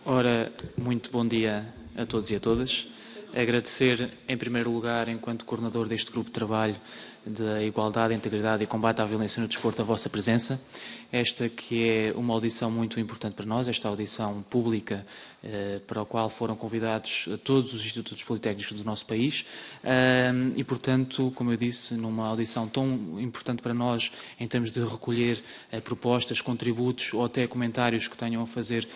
Ora, muito bom dia a todos e a todas. Agradecer, em primeiro lugar, enquanto coordenador deste grupo de trabalho da Igualdade, Integridade e Combate à Violência no Desporto, a vossa presença. Esta que é uma audição muito importante para nós, esta audição pública para a qual foram convidados todos os institutos politécnicos do nosso país e, portanto, como eu disse, numa audição tão importante para nós em termos de recolher propostas, contributos ou até comentários que tenham a fazer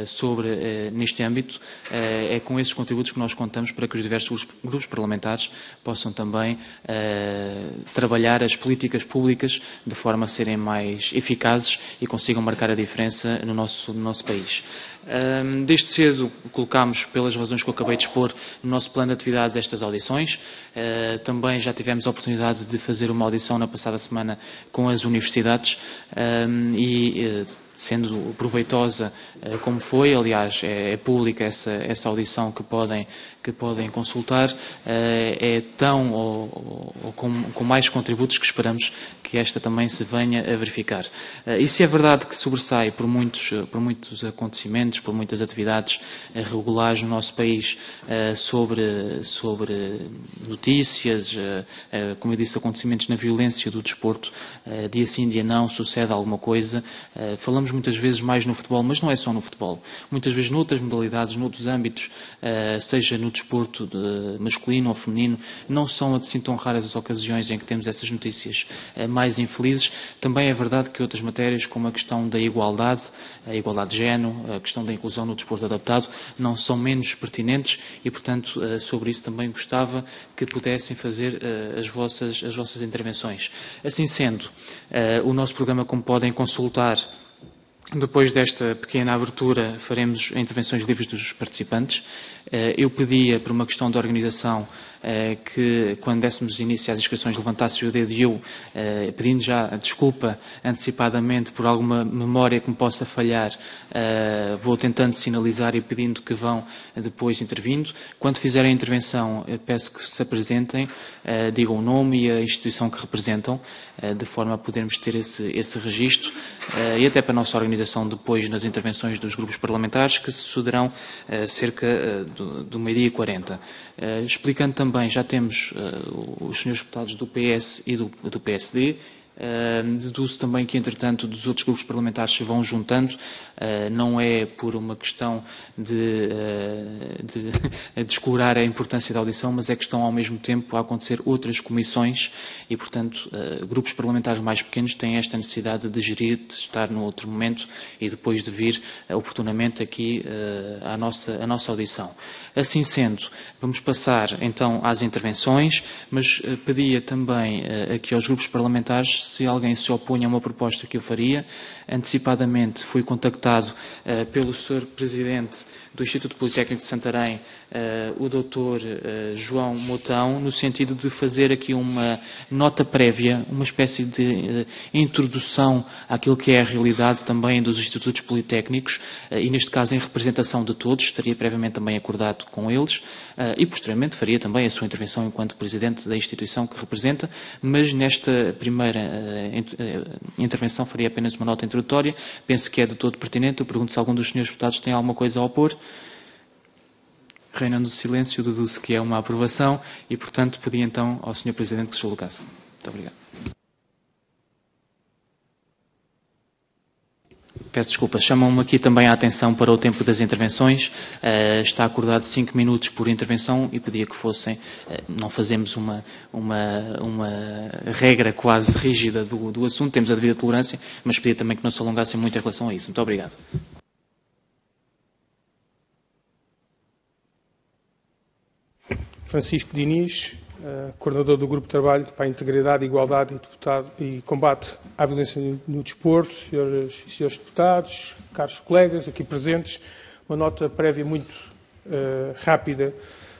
sobre neste âmbito, é com esses contributos que nós contamos para que os diversos grupos parlamentares possam também trabalhar as políticas públicas de forma a serem mais eficazes e consigam marcar a diferença no nosso país. Desde cedo colocámos, pelas razões que eu acabei de expor, no nosso plano de atividades estas audições. Também já tivemos a oportunidade de fazer uma audição na passada semana com as universidades e sendo proveitosa como foi, aliás, é pública essa audição que podem consultar, é tão ou com mais contributos que esperamos que esta também se venha a verificar. E se é verdade que sobressai por muitos acontecimentos, por muitas atividades regulares no nosso país sobre notícias, como eu disse, acontecimentos na violência do desporto, dia sim, dia não, sucede alguma coisa, falamos muitas vezes mais no futebol, mas não é só no futebol. Muitas vezes noutras modalidades, noutros âmbitos, seja no desporto masculino ou feminino, não são assim tão raras as ocasiões em que temos essas notícias mais infelizes. Também é verdade que outras matérias, como a questão da igualdade, a igualdade de género, a questão da inclusão no desporto adaptado, não são menos pertinentes e, portanto, sobre isso também gostava que pudessem fazer as vossas intervenções. Assim sendo, o nosso programa, como podem consultar, depois desta pequena abertura, faremos intervenções livres dos participantes. Eu pedia, por uma questão de organização, que, quando dessemos início às inscrições, levantasse o dedo e eu, pedindo já desculpa antecipadamente por alguma memória que me possa falhar, vou tentando sinalizar e pedindo que vão depois intervindo. Quando fizerem a intervenção, peço que se apresentem, digam o nome e a instituição que representam, de forma a podermos ter esse registro, e até para a nossa organização depois nas intervenções dos grupos parlamentares, que se sucederão cerca do 12h40. Explicando também, já temos os senhores deputados do PS e do PSD. Deduzo também que, entretanto, dos outros grupos parlamentares se vão juntando, não é por uma questão de descurar a importância da audição, mas é que estão ao mesmo tempo a acontecer outras comissões e, portanto, grupos parlamentares mais pequenos têm esta necessidade de gerir, de estar no outro momento e depois de vir oportunamente aqui à nossa audição. Assim sendo, vamos passar então às intervenções, mas pedia também aqui aos grupos parlamentares, se alguém se opunha a uma proposta que eu faria. Antecipadamente fui contactado pelo Sr. Presidente do Instituto Politécnico de Santarém, o Dr. João Moutão, no sentido de fazer aqui uma nota prévia, uma espécie de introdução àquilo que é a realidade também dos institutos politécnicos, e neste caso em representação de todos, estaria previamente também acordado com eles, e posteriormente faria também a sua intervenção enquanto Presidente da instituição que representa, mas nesta primeira intervenção faria apenas uma nota introdutória. Penso que é de todo pertinente. Eu pergunto se algum dos senhores deputados tem alguma coisa a opor. Reinando o silêncio, deduzo que é uma aprovação e, portanto, pedi então ao Sr. Presidente que se colocasse. Muito obrigado. Peço desculpa, chamam-me aqui também a atenção para o tempo das intervenções. Está acordado 5 minutos por intervenção e pedia que fossem, não fazemos uma regra quase rígida do assunto, temos a devida tolerância, mas pedia também que não se alongassem muito em relação a isso. Muito obrigado. Francisco Diniz, coordenador do Grupo de Trabalho para a Integridade, Igualdade e Combate à Violência no Desporto, senhoras e senhores deputados, caros colegas aqui presentes, uma nota prévia muito rápida,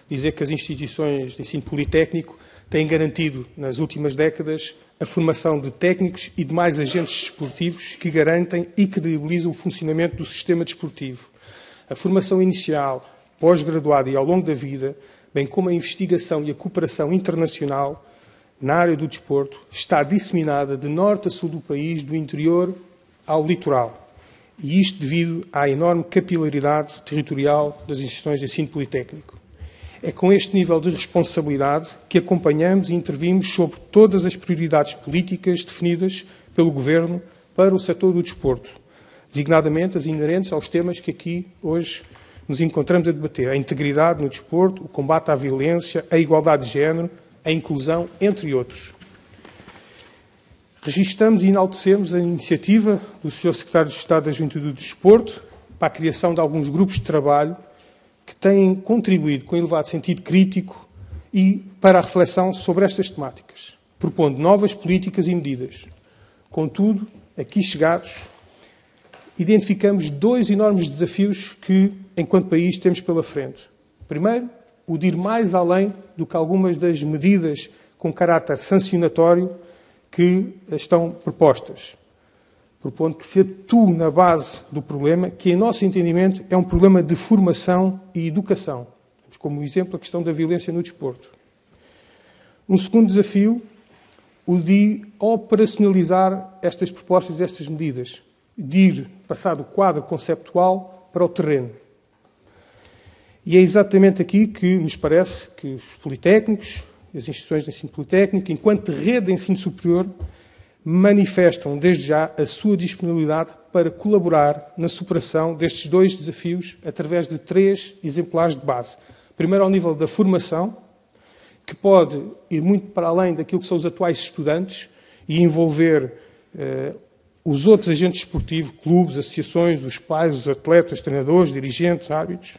dizer que as instituições de ensino politécnico têm garantido, nas últimas décadas, a formação de técnicos e demais agentes desportivos que garantem e credibilizam o funcionamento do sistema desportivo. A formação inicial, pós-graduada e ao longo da vida, bem como a investigação e a cooperação internacional na área do desporto, está disseminada de norte a sul do país, do interior ao litoral. e isto devido à enorme capilaridade territorial das instituições de ensino politécnico. É com este nível de responsabilidade que acompanhamos e intervimos sobre todas as prioridades políticas definidas pelo Governo para o setor do desporto, designadamente as inerentes aos temas que aqui hoje nos encontramos a debater: a integridade no desporto, o combate à violência, a igualdade de género, a inclusão, entre outros. Registramos e enaltecemos a iniciativa do Sr. Secretário de Estado da Juventude e do Desporto para a criação de alguns grupos de trabalho que têm contribuído com elevado sentido crítico e para a reflexão sobre estas temáticas, propondo novas políticas e medidas. Contudo, aqui chegados, identificamos dois enormes desafios que, enquanto país, temos pela frente. Primeiro, o de ir mais além do que algumas das medidas com caráter sancionatório que estão propostas, propondo que se atue na base do problema, que, em nosso entendimento, é um problema de formação e educação. Temos como exemplo a questão da violência no desporto. Um segundo desafio, o de operacionalizar estas propostas e estas medidas, de ir passar do quadro conceptual para o terreno. E é exatamente aqui que nos parece que os politécnicos, as instituições de ensino politécnico, enquanto rede de ensino superior, manifestam desde já a sua disponibilidade para colaborar na superação destes dois desafios através de 3 exemplares de base. Primeiro, ao nível da formação, que pode ir muito para além daquilo que são os atuais estudantes e envolver os outros agentes esportivos, clubes, associações, os pais, os atletas, treinadores, dirigentes, árbitros.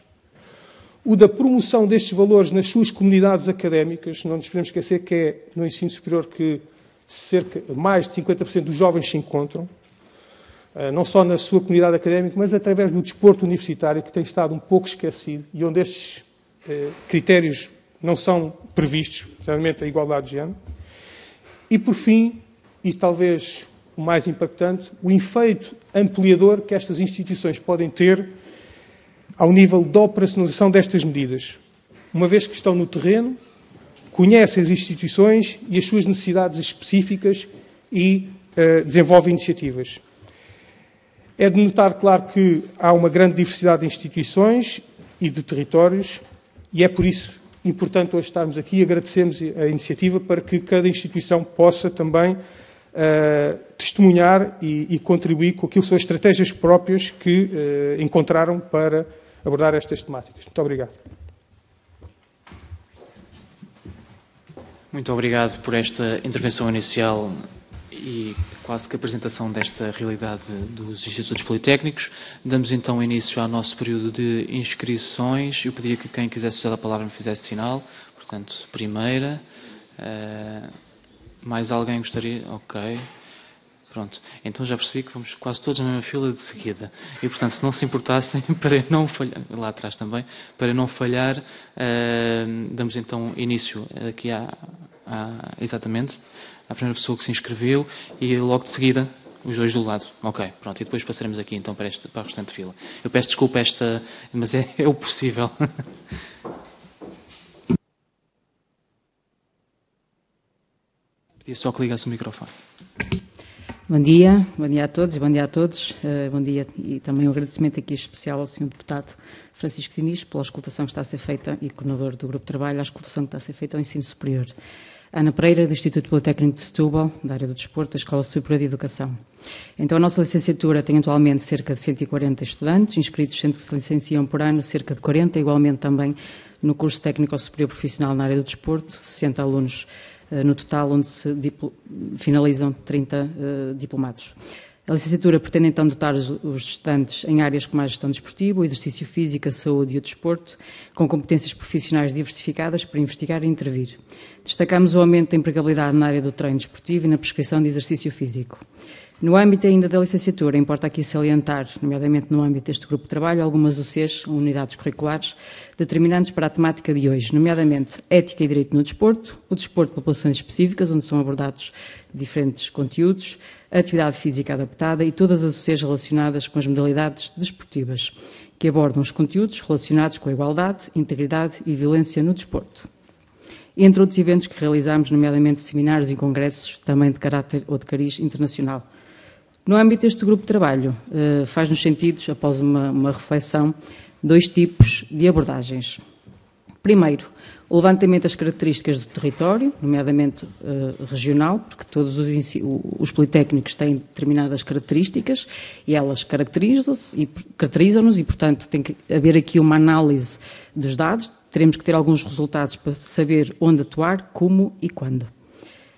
O da promoção destes valores nas suas comunidades académicas. Não nos podemos esquecer que é no ensino superior que mais de 50% dos jovens se encontram, não só na sua comunidade académica, mas através do desporto universitário, que tem estado um pouco esquecido e onde estes critérios não são previstos, especialmente a igualdade de género. E, por fim, e talvez o mais impactante, o efeito ampliador que estas instituições podem ter ao nível da operacionalização destas medidas, uma vez que estão no terreno, conhecem as instituições e as suas necessidades específicas e desenvolvem iniciativas. É de notar, claro, que há uma grande diversidade de instituições e de territórios e é por isso importante hoje estarmos aqui e agradecemos a iniciativa para que cada instituição possa também testemunhar e contribuir com aquilo que são as estratégias próprias que encontraram para abordar estas temáticas. Muito obrigado. Muito obrigado por esta intervenção inicial e quase que a apresentação desta realidade dos Institutos Politécnicos. Damos então início ao nosso período de inscrições. Eu pedia que quem quisesse usar a palavra me fizesse sinal. Portanto, primeira. Mais alguém gostaria? Ok. Pronto. Então já percebi que vamos quase todos na mesma fila de seguida. E, portanto, se não se importassem, para não falhar, lá atrás também, para não falhar, damos então início aqui exatamente à primeira pessoa que se inscreveu e logo de seguida os dois do lado. Ok, pronto. E depois passaremos aqui então para a restante fila. Eu peço desculpa mas é o possível. Pedia só que ligasse o microfone. Bom dia a todos, bom dia a todos. Bom dia e também um agradecimento aqui especial ao Sr. Deputado Francisco Diniz pela escutação que está a ser feita e coordenador do Grupo de Trabalho, a escutação que está a ser feita ao ensino superior. Ana Pereira, do Instituto Politécnico de Setúbal, da área do desporto, da Escola Superior de Educação. Então, a nossa licenciatura tem atualmente cerca de 140 estudantes, inscritos, sendo que se licenciam por ano cerca de 40, igualmente também no curso técnico superior profissional na área do desporto, 60 alunos no total, onde se finalizam 30 diplomados. A licenciatura pretende então dotar os estudantes em áreas como a gestão desportiva, o exercício físico, a saúde e o desporto, com competências profissionais diversificadas para investigar e intervir. Destacamos o aumento da empregabilidade na área do treino desportivo e na prescrição de exercício físico. No âmbito ainda da licenciatura, importa aqui salientar, nomeadamente no âmbito deste grupo de trabalho, algumas UCs, unidades curriculares, determinantes para a temática de hoje, nomeadamente ética e direito no desporto, o desporto de populações específicas, onde são abordados diferentes conteúdos, a atividade física adaptada e todas as UCs relacionadas com as modalidades desportivas, que abordam os conteúdos relacionados com a igualdade, integridade e violência no desporto. Entre outros eventos que realizamos, nomeadamente seminários e congressos, também de caráter ou de cariz internacional. No âmbito deste grupo de trabalho, faz-nos sentido, após uma reflexão, 2 tipos de abordagens. Primeiro, o levantamento das características do território, nomeadamente regional, porque todos os politécnicos têm determinadas características e elas caracterizam-nos e, portanto, tem que haver aqui uma análise dos dados. Teremos que ter alguns resultados para saber onde atuar, como e quando.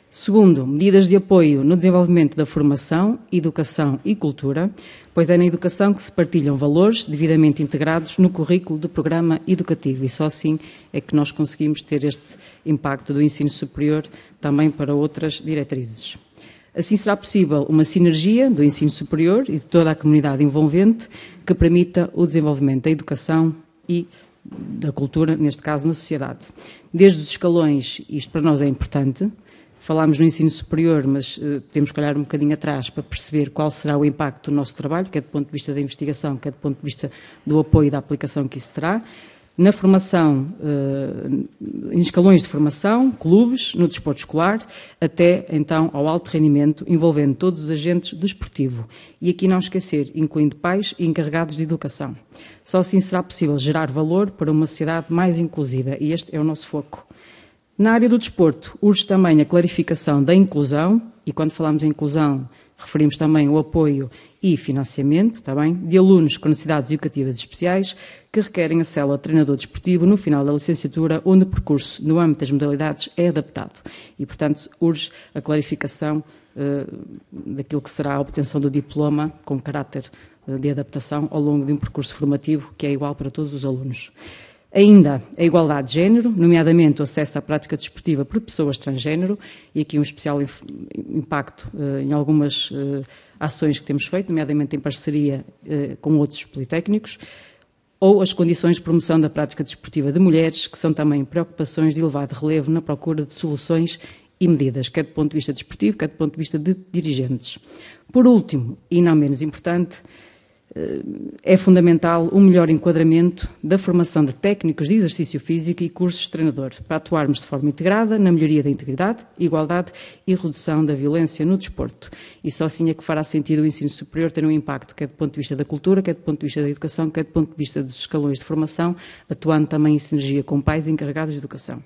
Segundo, medidas de apoio no desenvolvimento da formação, educação e cultura, pois é na educação que se partilham valores devidamente integrados no currículo do programa educativo e só assim é que nós conseguimos ter este impacto do ensino superior também para outras diretrizes. Assim será possível uma sinergia do ensino superior e de toda a comunidade envolvente que permita o desenvolvimento da educação e da cultura, neste caso na sociedade. Desde os escalões, isto para nós é importante. Falámos no ensino superior, mas temos que olhar um bocadinho atrás para perceber qual será o impacto do nosso trabalho, quer do ponto de vista da investigação, quer do ponto de vista do apoio e da aplicação que isso terá. Na formação, em escalões de formação, clubes, no desporto escolar, até então ao alto rendimento, envolvendo todos os agentes do desportivo. E aqui não esquecer, incluindo pais e encarregados de educação. Só assim será possível gerar valor para uma sociedade mais inclusiva e este é o nosso foco. Na área do desporto, urge também a clarificação da inclusão, e quando falamos em inclusão, referimos também o apoio e financiamento, também, de alunos com necessidades educativas especiais que requerem a célula de treinador desportivo no final da licenciatura, onde o percurso no âmbito das modalidades é adaptado. E, portanto, urge a clarificação daquilo que será a obtenção do diploma com caráter de adaptação ao longo de um percurso formativo que é igual para todos os alunos. Ainda a igualdade de género, nomeadamente o acesso à prática desportiva por pessoas transgénero, e aqui um especial impacto em algumas ações que temos feito, nomeadamente em parceria com outros politécnicos, ou as condições de promoção da prática desportiva de mulheres, que são também preocupações de elevado relevo na procura de soluções e medidas, quer do ponto de vista desportivo, quer do ponto de vista de dirigentes. Por último, e não menos importante, é fundamental o melhor enquadramento da formação de técnicos de exercício físico e cursos de treinador, para atuarmos de forma integrada na melhoria da integridade, igualdade e redução da violência no desporto. E só assim é que fará sentido o ensino superior ter um impacto, quer do ponto de vista da cultura, quer do ponto de vista da educação, quer do ponto de vista dos escalões de formação, atuando também em sinergia com pais encarregados de educação.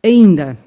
Ainda,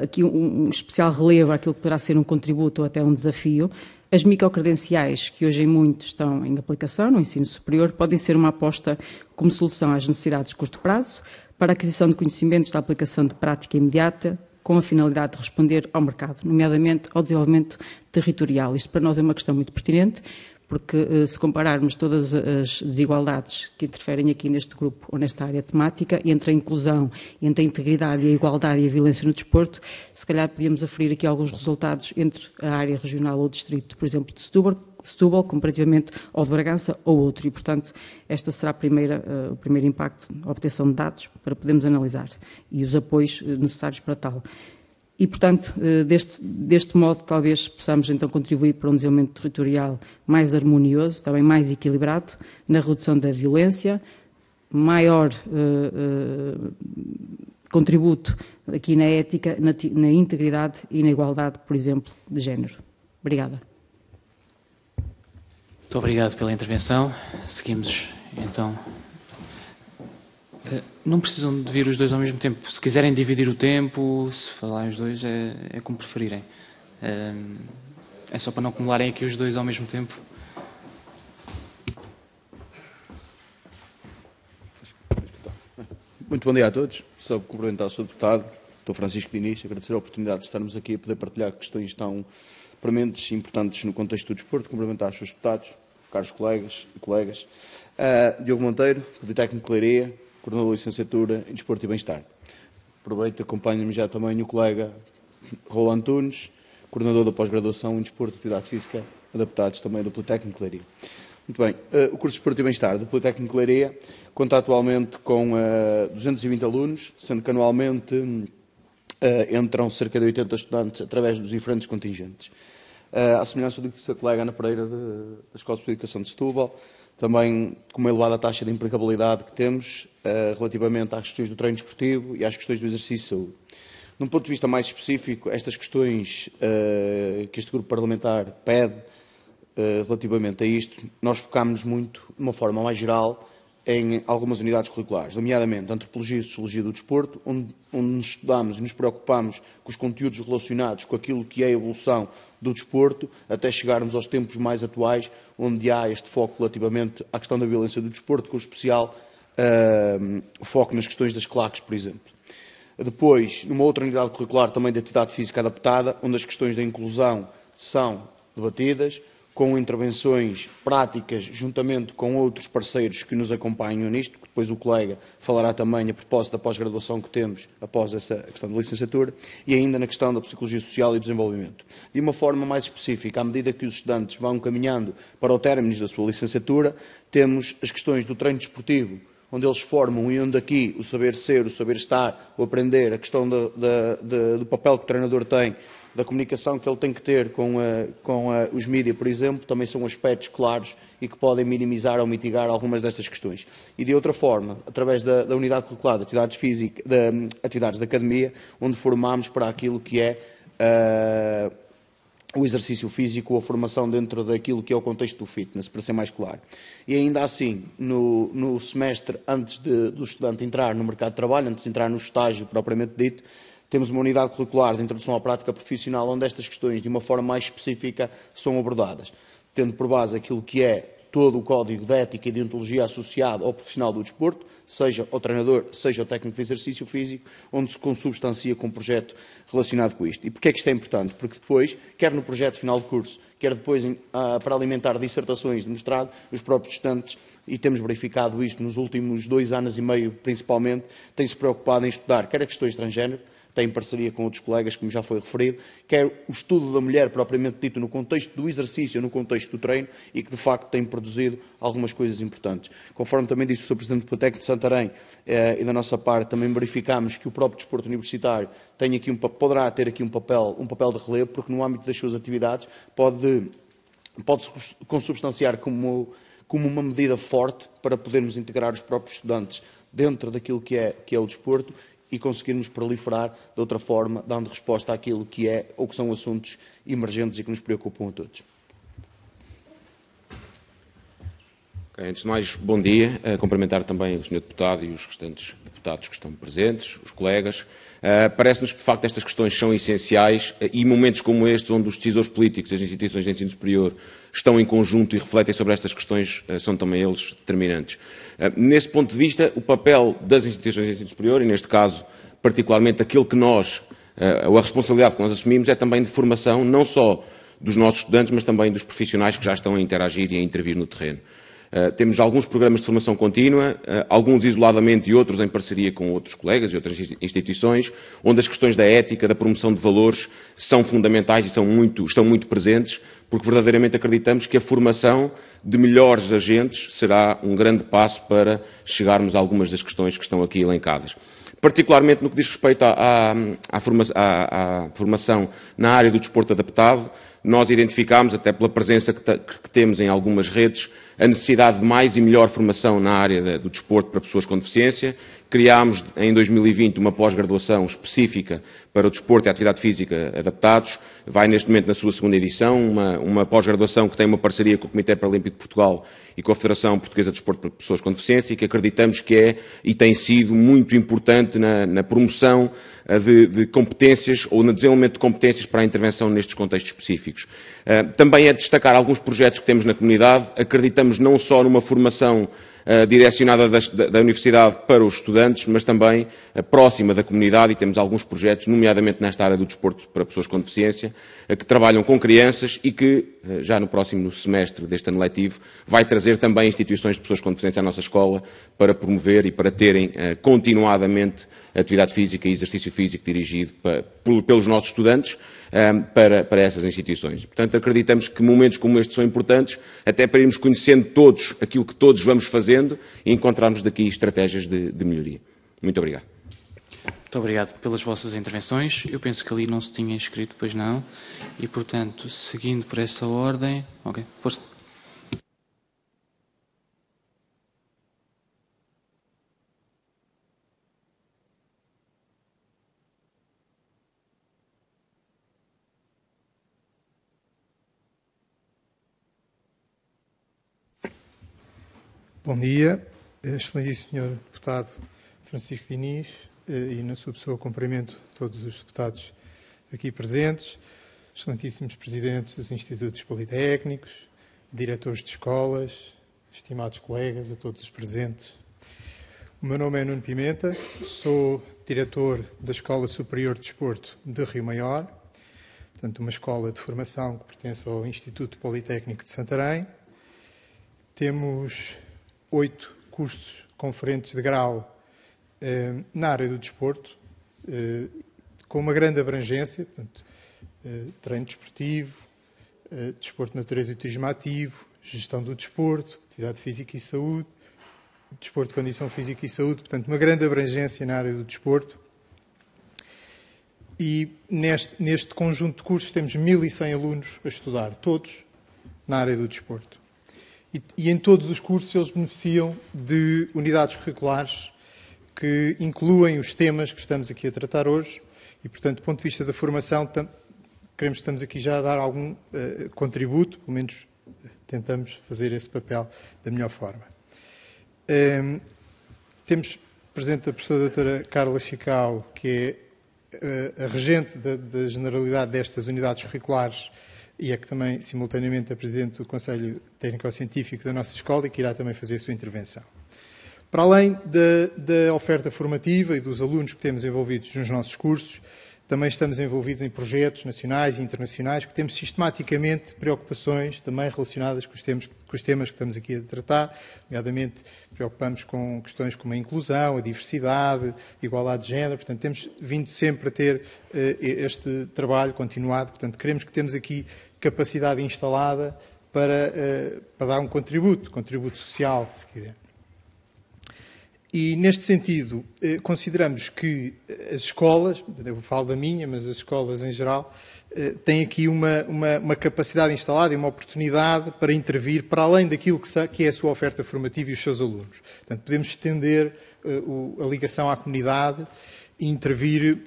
aqui um especial relevo àquilo que poderá ser um contributo ou até um desafio. As microcredenciais, que hoje em muito estão em aplicação no ensino superior, podem ser uma aposta como solução às necessidades de curto prazo para a aquisição de conhecimentos da aplicação de prática imediata com a finalidade de responder ao mercado, nomeadamente ao desenvolvimento territorial. Isto para nós é uma questão muito pertinente, porque se compararmos todas as desigualdades que interferem aqui neste grupo ou nesta área temática, entre a inclusão, entre a integridade e a igualdade e a violência no desporto, se calhar podíamos aferir aqui alguns resultados entre a área regional ou distrito, por exemplo, de Setúbal, comparativamente ao de Bragança ou outro. E, portanto, esta será o primeiro impacto, a obtenção de dados para podermos analisar e os apoios necessários para tal. E, portanto, deste modo, talvez possamos então contribuir para um desenvolvimento territorial mais harmonioso, também mais equilibrado, na redução da violência, maior contributo aqui na ética, na integridade e na igualdade, por exemplo, de género. Obrigada. Muito obrigado pela intervenção. Seguimos, então. Não precisam de vir os dois ao mesmo tempo. Se quiserem dividir o tempo, se falarem os dois, é como preferirem. É só para não acumularem aqui os dois ao mesmo tempo. Muito bom dia a todos. Só cumprimentar o Sr. Deputado, Dr. Francisco Diniz, agradecer a oportunidade de estarmos aqui a poder partilhar questões tão prementes e importantes no contexto do desporto, cumprimentar os seus deputados, caros colegas e colegas. Diogo Monteiro, Politécnico de Leiria, coordenador de licenciatura em Desporto e Bem-Estar. Aproveito e acompanho-me já também o colega Roland Tunes, coordenador da pós-graduação em Desporto e Atividade Física, adaptados também do Politécnico de Leiria. Muito bem, o curso de Desporto e Bem-Estar do Politécnico de Leiria conta atualmente com 220 alunos, sendo que anualmente entram cerca de 80 estudantes através dos diferentes contingentes. À semelhança do que disse a colega Ana Pereira da Escola de Educação de Setúbal, também com uma elevada taxa de empregabilidade que temos relativamente às questões do treino desportivo e às questões do exercício de saúde. De um ponto de vista mais específico, estas questões que este grupo parlamentar pede relativamente a isto, nós focámos muito, de uma forma mais geral, em algumas unidades curriculares, nomeadamente Antropologia e Sociologia do Desporto, onde nos estudamos e nos preocupamos com os conteúdos relacionados com aquilo que é a evolução do desporto, até chegarmos aos tempos mais atuais, onde há este foco relativamente à questão da violência do desporto, com especial foco nas questões das claques, por exemplo. Depois, numa outra unidade curricular também de atividade física adaptada, onde as questões da inclusão são debatidas, com intervenções práticas, juntamente com outros parceiros que nos acompanham nisto, que depois o colega falará também a propósito da pós-graduação que temos após essa questão da licenciatura, e ainda na questão da psicologia social e desenvolvimento. De uma forma mais específica, à medida que os estudantes vão caminhando para o término da sua licenciatura, temos as questões do treino desportivo, onde eles formam e onde aqui o saber ser, o saber estar, o aprender, a questão do papel que o treinador tem, da comunicação que ele tem que ter com os mídias, por exemplo, também são aspectos claros e que podem minimizar ou mitigar algumas destas questões. E de outra forma, através da unidade curricular de atividades físicas, de atividades da academia, onde formamos para aquilo que é o exercício físico ou a formação dentro daquilo que é o contexto do fitness, para ser mais claro. E ainda assim, no semestre antes do estudante entrar no mercado de trabalho, antes de entrar no estágio propriamente dito, temos uma unidade curricular de introdução à prática profissional onde estas questões, de uma forma mais específica, são abordadas, tendo por base aquilo que é todo o código de ética e de deontologia associado ao profissional do desporto, seja o treinador, seja o técnico de exercício físico, onde se consubstancia com um projeto relacionado com isto. E porquê é que isto é importante? Porque depois, quer no projeto final de curso, quer depois para alimentar dissertações de mestrado, os próprios estudantes, e temos verificado isto nos últimos 2 anos e meio principalmente, têm-se preocupado em estudar quer a questões de transgénero, tem parceria com outros colegas, como já foi referido, quer o estudo da mulher propriamente dito no contexto do exercício, no contexto do treino, e que de facto tem produzido algumas coisas importantes. Conforme também disse o Sr. Presidente do Politécnico de Santarém, e da nossa parte também verificamos que o próprio desporto universitário tem aqui poderá ter aqui um papel de relevo, porque no âmbito das suas atividades pode-se consubstanciar como uma medida forte para podermos integrar os próprios estudantes dentro daquilo que é o desporto, e conseguirmos proliferar de outra forma, dando resposta àquilo que é ou que são assuntos emergentes e que nos preocupam a todos. Okay, antes de mais, bom dia. Cumprimentar também o Sr. Deputado e os restantes deputados que estão presentes, os colegas. Parece-nos que, de facto, estas questões são essenciais e momentos como estes, onde os decisores políticos e as instituições de ensino superior estão em conjunto e refletem sobre estas questões, são também eles determinantes. Nesse ponto de vista, o papel das instituições de ensino superior, e neste caso, particularmente aquele que nós, a responsabilidade que nós assumimos, é também de formação, não só dos nossos estudantes, mas também dos profissionais que já estão a interagir e a intervir no terreno. Temos alguns programas de formação contínua, alguns isoladamente e outros em parceria com outros colegas e outras instituições, onde as questões da ética, da promoção de valores são fundamentais e estão muito presentes, porque verdadeiramente acreditamos que a formação de melhores agentes será um grande passo para chegarmos a algumas das questões que estão aqui elencadas. Particularmente no que diz respeito à formação na área do desporto adaptado, nós identificámos, até pela presença que temos em algumas redes, a necessidade de mais e melhor formação na área do desporto para pessoas com deficiência. Criámos em 2020 uma pós-graduação específica para o desporto e a atividade física adaptados. Vai neste momento na sua segunda edição, uma pós-graduação que tem uma parceria com o Comitê Paralímpico de Portugal e com a Federação Portuguesa de Desporto para Pessoas com Deficiência, e que acreditamos que é e tem sido muito importante na promoção de competências ou no desenvolvimento de competências para a intervenção nestes contextos específicos. Também é destacar alguns projetos que temos na comunidade. Acreditamos não só numa formação direcionada da Universidade para os estudantes, mas também próxima da comunidade, e temos alguns projetos, nomeadamente nesta área do desporto para pessoas com deficiência, que trabalham com crianças e que, já no próximo semestre deste ano letivo, vai trazer também instituições de pessoas com deficiência à nossa escola para promover e para terem continuadamente atividade física e exercício físico dirigido pelos nossos estudantes, para essas instituições. Portanto, acreditamos que momentos como estes são importantes, até para irmos conhecendo todos aquilo que todos vamos fazendo e encontrarmos daqui estratégias de melhoria. Muito obrigado. Muito obrigado pelas vossas intervenções. Eu penso que ali não se tinha inscrito, pois não. E, portanto, seguindo por essa ordem... Ok, força. Bom dia, excelentíssimo Sr. Deputado Francisco Diniz, e na sua pessoa cumprimento todos os deputados aqui presentes, excelentíssimos presidentes dos institutos politécnicos, diretores de escolas, estimados colegas, a todos os presentes. O meu nome é Nuno Pimenta, sou diretor da Escola Superior de Desporto de Rio Maior, portanto uma escola de formação que pertence ao Instituto Politécnico de Santarém. Temos 8 cursos conferentes de grau na área do desporto, com uma grande abrangência, portanto, treino desportivo, desporto de natureza e turismo ativo, gestão do desporto, atividade física e saúde, desporto de condição física e saúde, portanto, uma grande abrangência na área do desporto. E neste conjunto de cursos temos 1.100 alunos a estudar, todos na área do desporto. E em todos os cursos eles beneficiam de unidades curriculares que incluem os temas que estamos aqui a tratar hoje e, portanto, do ponto de vista da formação, estamos aqui já a dar algum contributo, pelo menos tentamos fazer esse papel da melhor forma. Temos presente a professora doutora Carla Chicau, que é a regente da generalidade destas unidades curriculares e é que também, simultaneamente, é presidente do Conselho Técnico-Científico da nossa escola e que irá também fazer a sua intervenção. Para além da oferta formativa e dos alunos que temos envolvidos nos nossos cursos, também estamos envolvidos em projetos nacionais e internacionais que temos sistematicamente preocupações também relacionadas com os temas que estamos aqui a tratar, nomeadamente preocupamos com questões como a inclusão, a diversidade, a igualdade de género, portanto temos vindo sempre a ter este trabalho continuado, portanto queremos que temos aqui capacidade instalada para dar um contributo social, se quiser. E, neste sentido, consideramos que as escolas, eu falo da minha, mas as escolas em geral, têm aqui uma capacidade instalada e uma oportunidade para intervir para além daquilo que é a sua oferta formativa e os seus alunos. Portanto, podemos estender a ligação à comunidade e intervir,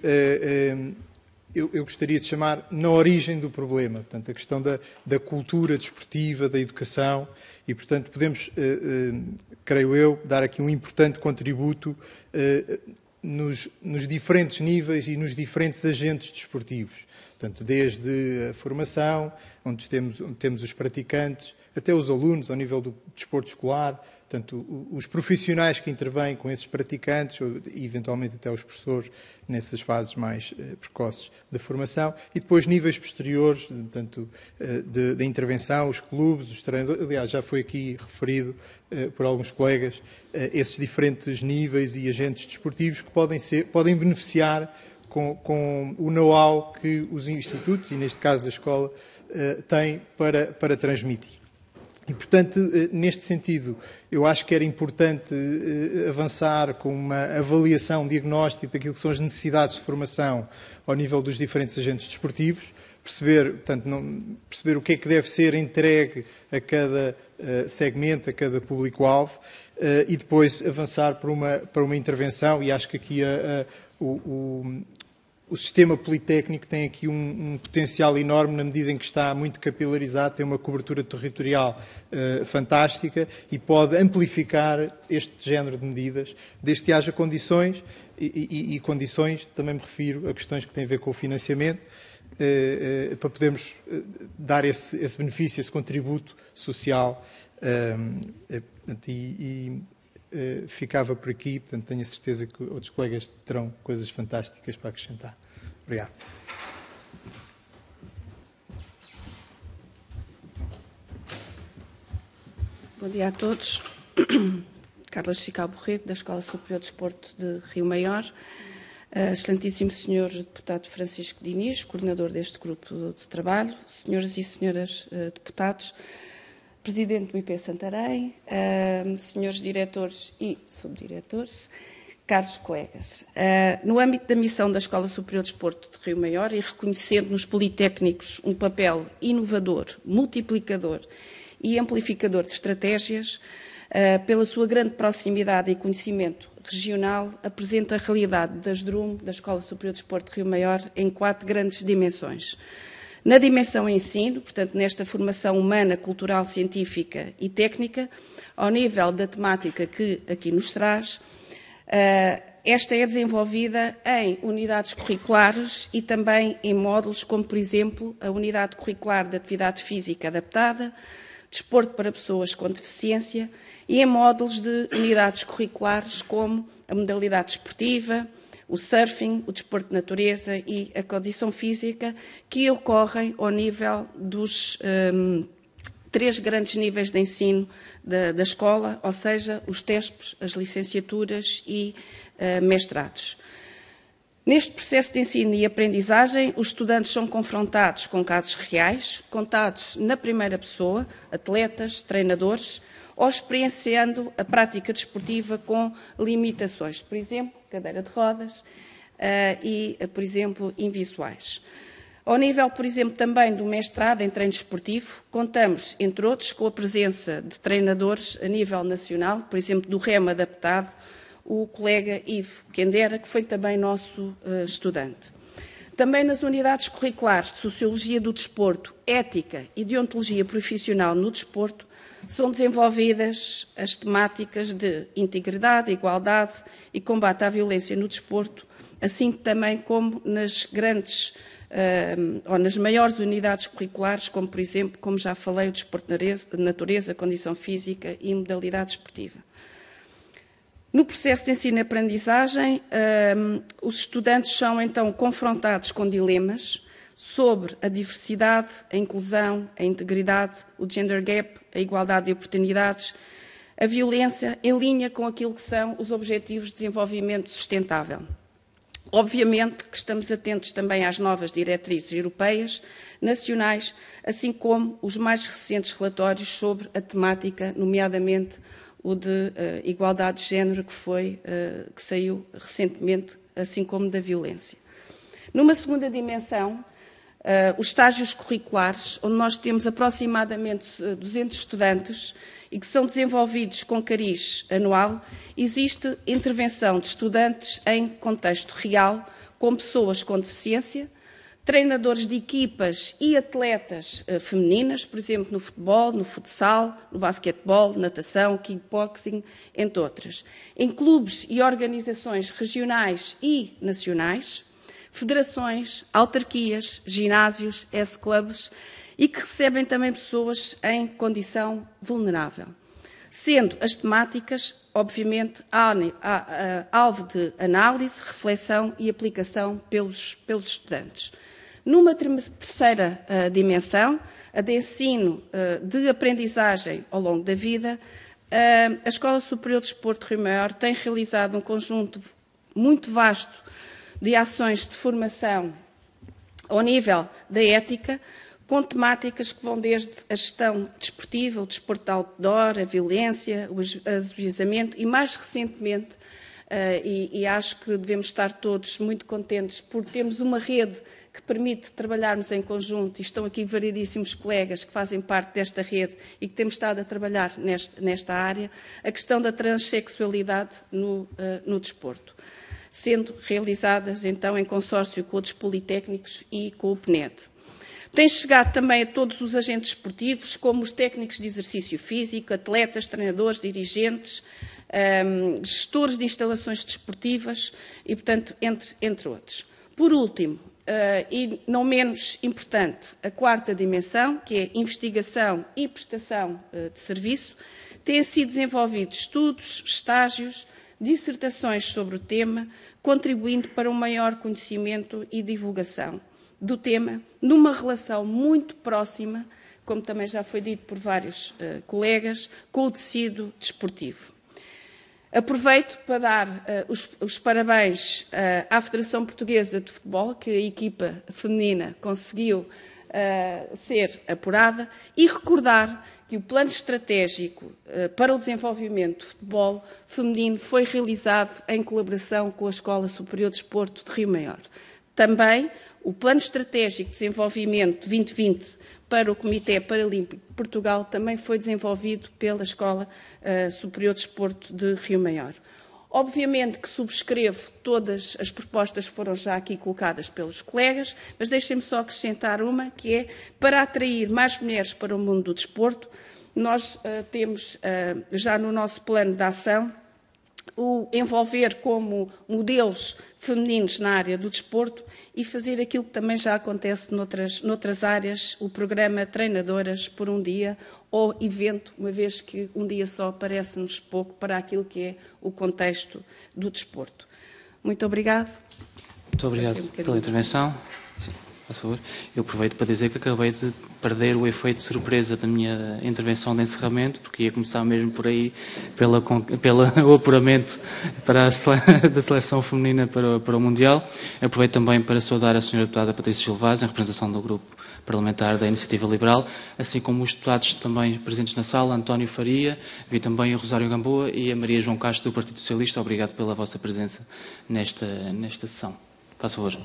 eu gostaria de chamar, na origem do problema. Portanto, a questão da cultura desportiva, da educação, e, portanto, podemos, creio eu, dar aqui um importante contributo nos diferentes níveis e nos diferentes agentes desportivos. Portanto, desde a formação, onde temos os praticantes, até os alunos, ao nível do desporto escolar, portanto, os profissionais que intervêm com esses praticantes, e eventualmente até os professores, nessas fases mais precoces da formação, e depois níveis posteriores, tanto da intervenção, os clubes, os treinadores, aliás, já foi aqui referido por alguns colegas, esses diferentes níveis e agentes desportivos que podem beneficiar com o know-how que os institutos, e neste caso a escola, têm para transmitir. E, portanto, neste sentido, eu acho que era importante avançar com uma avaliação, um diagnóstico daquilo que são as necessidades de formação ao nível dos diferentes agentes desportivos, perceber o que é que deve ser entregue a cada segmento, a cada público-alvo, e depois avançar para uma intervenção, e acho que aqui o sistema politécnico tem aqui um potencial enorme na medida em que está muito capilarizado, tem uma cobertura territorial fantástica e pode amplificar este género de medidas, desde que haja condições, e condições, também me refiro a questões que têm a ver com o financiamento, para podermos dar esse benefício, esse contributo social. Ficava por aqui, portanto tenho a certeza que outros colegas terão coisas fantásticas para acrescentar. Obrigado. Bom dia a todos. Carla Chicau Borreto, da Escola Superior de Desporto de Rio Maior. Excelentíssimo Sr. Deputado Francisco Diniz, coordenador deste grupo de trabalho, senhoras e senhoras deputados, Presidente do IP Santarém, senhores diretores e subdiretores, caros colegas. No âmbito da missão da Escola Superior de Desporto de Rio Maior e reconhecendo nos politécnicos um papel inovador, multiplicador e amplificador de estratégias, pela sua grande proximidade e conhecimento regional, apresenta a realidade da SDRUM, da Escola Superior de Desporto de Rio Maior, em 4 grandes dimensões. Na dimensão ensino, portanto, nesta formação humana, cultural, científica e técnica, ao nível da temática que aqui nos traz, esta é desenvolvida em unidades curriculares e também em módulos como, por exemplo, a unidade curricular de atividade física adaptada, desporto para pessoas com deficiência e em módulos de unidades curriculares como a modalidade esportiva, o surfing, o desporto de natureza e a condição física, que ocorrem ao nível dos 3 grandes níveis de ensino da escola, ou seja, os TESPs, as licenciaturas e mestrados. Neste processo de ensino e aprendizagem, os estudantes são confrontados com casos reais, contados na primeira pessoa, atletas, treinadores, ou experienciando a prática desportiva com limitações, por exemplo, cadeira de rodas e, por exemplo, invisuais. Ao nível, por exemplo, também do mestrado em treino desportivo, contamos, entre outros, com a presença de treinadores a nível nacional, por exemplo, do remo adaptado, o colega Ivo Quendera, que foi também nosso estudante. Também nas unidades curriculares de Sociologia do Desporto, Ética e Deontologia Profissional no Desporto, são desenvolvidas as temáticas de integridade, igualdade e combate à violência no desporto, assim também como nas grandes ou nas maiores unidades curriculares, como, por exemplo, como já falei, o desporto de natureza, condição física e modalidade esportiva. No processo de ensino e aprendizagem, os estudantes são, então, confrontados com dilemas sobre a diversidade, a inclusão, a integridade, o gender gap, a igualdade de oportunidades, a violência, em linha com aquilo que são os Objetivos de Desenvolvimento Sustentável. Obviamente que estamos atentos também às novas diretrizes europeias, nacionais, assim como os mais recentes relatórios sobre a temática, nomeadamente o de igualdade de género, que saiu recentemente, assim como da violência. Numa segunda dimensão, os estágios curriculares, onde nós temos aproximadamente 200 estudantes e que são desenvolvidos com cariz anual, existe intervenção de estudantes em contexto real, com pessoas com deficiência, treinadores de equipas e atletas femininas, por exemplo, no futebol, no futsal, no basquetebol, natação, kickboxing, entre outras, em clubes e organizações regionais e nacionais, federações, autarquias, ginásios, S-clubs e que recebem também pessoas em condição vulnerável, sendo as temáticas, obviamente, alvo de análise, reflexão e aplicação pelos estudantes. Numa terceira dimensão, a de ensino de aprendizagem ao longo da vida, a Escola Superior de Desporto de Rio Maior tem realizado um conjunto muito vasto de ações de formação ao nível da ética, com temáticas que vão desde a gestão desportiva, o desporto outdoor, a violência, o ajuizamento e, mais recentemente, e acho que devemos estar todos muito contentes por termos uma rede que permite trabalharmos em conjunto, e estão aqui variedíssimos colegas que fazem parte desta rede e que temos estado a trabalhar nesta área, a questão da transexualidade no desporto, sendo realizadas, então, em consórcio com outros politécnicos e com o PNED. Tem chegado também a todos os agentes esportivos, como os técnicos de exercício físico, atletas, treinadores, dirigentes, gestores de instalações desportivas e, portanto, entre outros. Por último, e não menos importante, a quarta dimensão, que é investigação e prestação de serviço, têm sido desenvolvidos estudos, estágios, dissertações sobre o tema, contribuindo para um maior conhecimento e divulgação do tema, numa relação muito próxima, como também já foi dito por vários colegas, com o tecido desportivo. Aproveito para dar os parabéns à Federação Portuguesa de Futebol, que a equipa feminina conseguiu ser apurada, e recordar que o Plano Estratégico para o Desenvolvimento de Futebol Feminino foi realizado em colaboração com a Escola Superior de Desporto de Rio Maior. Também o Plano Estratégico de Desenvolvimento 2020 para o Comitê Paralímpico de Portugal também foi desenvolvido pela Escola Superior de Desporto de Rio Maior. Obviamente que subscrevo todas as propostas que foram já aqui colocadas pelos colegas, mas deixem-me só acrescentar uma, que é para atrair mais mulheres para o mundo do desporto. Nós temos já no nosso plano de ação o envolver como modelos femininos na área do desporto e fazer aquilo que também já acontece noutras áreas, o programa Treinadoras por um Dia ou evento, uma vez que um dia só parece-nos pouco para aquilo que é o contexto do desporto. Muito obrigado. Muito obrigado pela intervenção. Sim, por favor. Eu aproveito para dizer que acabei de perder o efeito de surpresa da minha intervenção de encerramento, porque ia começar mesmo por aí, pelo apuramento da seleção feminina para o Mundial. Aproveito também para saudar a Sra. Deputada Patrícia Gilvaz, em representação do Grupo Parlamentar da Iniciativa Liberal, assim como os deputados também presentes na sala, António Faria, vi também a Rosário Gamboa e a Maria João Castro do Partido Socialista. Obrigado pela vossa presença nesta sessão. Faça favor.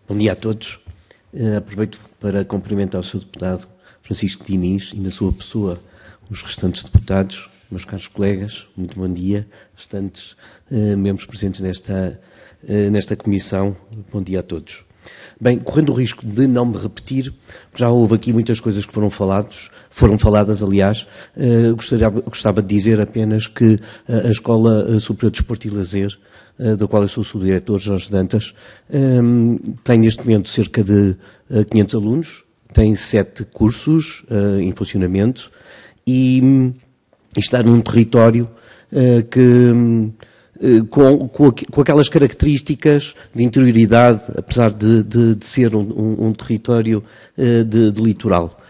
Bom dia a todos. Aproveito para cumprimentar o Sr. Deputado Francisco Diniz e, na sua pessoa, os restantes deputados, meus caros colegas. Muito bom dia. Restantes membros presentes nesta comissão. Bom dia a todos. Bem, correndo o risco de não me repetir, já houve aqui muitas coisas que foram faladas, aliás, gostava de dizer apenas que a Escola Superior de Desporto e Lazer, da qual eu sou o subdiretor, Jorge Dantas, tem neste momento cerca de 500 alunos, tem 7 cursos em funcionamento e está num território com aquelas características de interioridade, apesar de ser um território de litoral.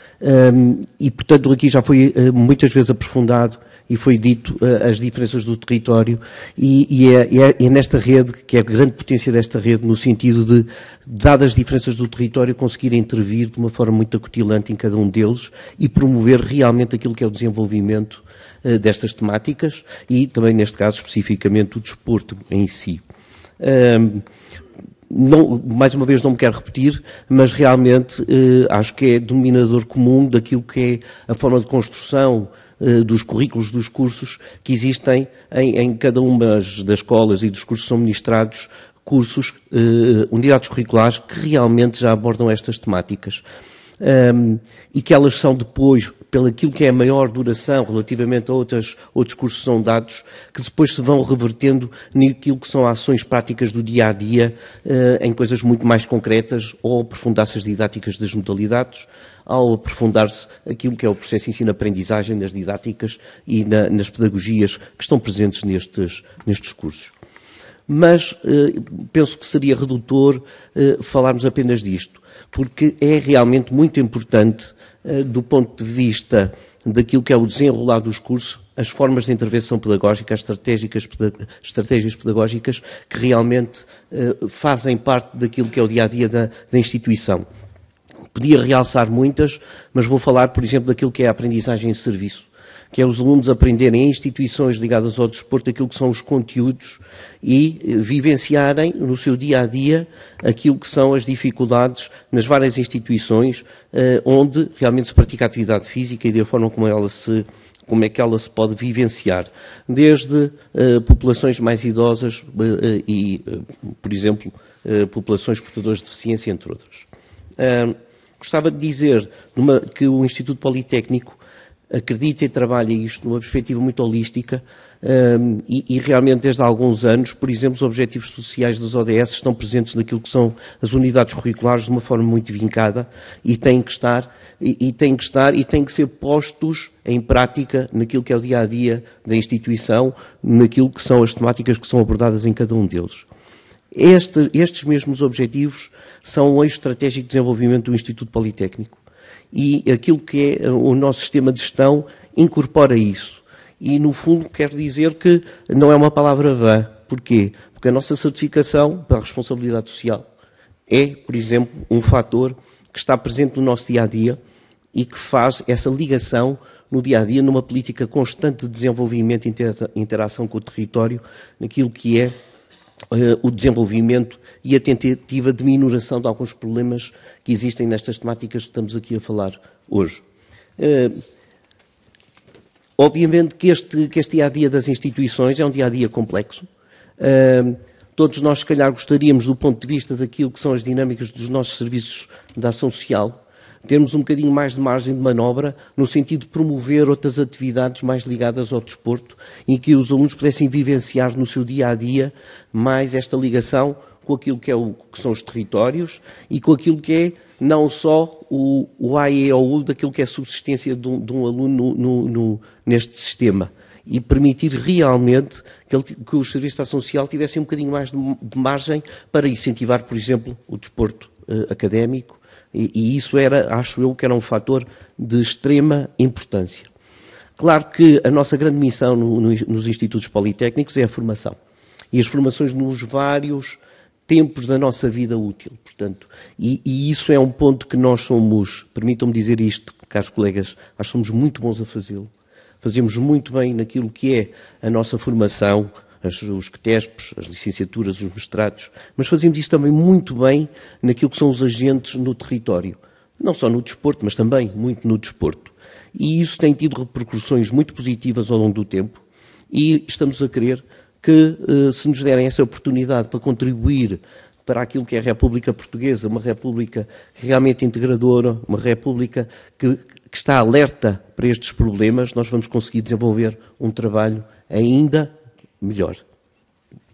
E, portanto, aqui já foi muitas vezes aprofundado e foi dito as diferenças do território e é nesta rede, que é a grande potência desta rede, no sentido de, dadas as diferenças do território, conseguir intervir de uma forma muito acutilante em cada um deles e promover realmente aquilo que é o desenvolvimento destas temáticas e também, neste caso, especificamente o desporto em si. Mais uma vez não me quero repetir, mas realmente acho que é denominador comum daquilo que é a forma de construção dos currículos dos cursos que existem em cada uma das escolas e dos cursos que são ministrados, cursos, unidades curriculares que realmente já abordam estas temáticas. E que elas são depois, pelaquilo que é a maior duração relativamente a outros cursos que são dados, que depois se vão revertendo naquilo que são ações práticas do dia-a-dia, em coisas muito mais concretas, ou aprofundar-se as didáticas das modalidades, ao aprofundar-se aquilo que é o processo de ensino-aprendizagem nas didáticas e nas pedagogias que estão presentes nestes cursos. Mas penso que seria redutor falarmos apenas disto, porque é realmente muito importante, do ponto de vista daquilo que é o desenrolar dos cursos, as formas de intervenção pedagógica, as estratégias pedagógicas que realmente fazem parte daquilo que é o dia-a-dia da instituição. Podia realçar muitas, mas vou falar, por exemplo, daquilo que é a aprendizagem em serviço, que é os alunos aprenderem em instituições ligadas ao desporto aquilo que são os conteúdos e vivenciarem no seu dia-a-dia aquilo que são as dificuldades nas várias instituições onde realmente se pratica a atividade física e da forma como é que ela se pode vivenciar, desde populações mais idosas e, por exemplo, populações portadoras de deficiência, entre outras. Gostava de dizer que o Instituto Politécnico acredita e trabalha isto numa perspectiva muito holística e realmente desde há alguns anos, por exemplo, os objetivos sociais dos ODS estão presentes naquilo que são as unidades curriculares de uma forma muito vincada e têm que estar e têm que ser postos em prática naquilo que é o dia-a-dia da instituição, naquilo que são as temáticas que são abordadas em cada um deles. Estes mesmos objetivos são o eixo estratégico de desenvolvimento do Instituto Politécnico e aquilo que é o nosso sistema de gestão incorpora isso. E, no fundo, quero dizer que não é uma palavra vã. Porquê? Porque a nossa certificação para a responsabilidade social é, por exemplo, um fator que está presente no nosso dia-a-dia e que faz essa ligação no dia-a-dia numa política constante de desenvolvimento e interação com o território, naquilo que é o desenvolvimento e a tentativa de minoração de alguns problemas que existem nestas temáticas que estamos aqui a falar hoje. Obviamente que este dia-a-dia das instituições é um dia-a-dia complexo. Todos nós, se calhar, gostaríamos, do ponto de vista daquilo que são as dinâmicas dos nossos serviços de ação social, termos um bocadinho mais de margem de manobra no sentido de promover outras atividades mais ligadas ao desporto, em que os alunos pudessem vivenciar no seu dia-a-dia mais esta ligação com aquilo que são os territórios e com aquilo que é não só o A e o U daquilo que é a subsistência de um aluno neste sistema, e permitir realmente que os serviços de ação social tivessem um bocadinho mais de margem para incentivar, por exemplo, o desporto académico, e isso acho eu, que era um fator de extrema importância. Claro que a nossa grande missão nos institutos politécnicos é a formação, e as formações nos vários tempos da nossa vida útil, portanto, e isso é um ponto que nós somos, permitam-me dizer isto, caros colegas, nós somos muito bons a fazê-lo. Fazemos muito bem naquilo que é a nossa formação, os CTESPs, as licenciaturas, os mestrados, mas fazemos isso também muito bem naquilo que são os agentes no território. Não só no desporto, mas também muito no desporto. E isso tem tido repercussões muito positivas ao longo do tempo, e estamos a querer que, se nos derem essa oportunidade para contribuir para aquilo que é a República Portuguesa, uma República realmente integradora, uma República que está alerta para estes problemas, nós vamos conseguir desenvolver um trabalho ainda melhor.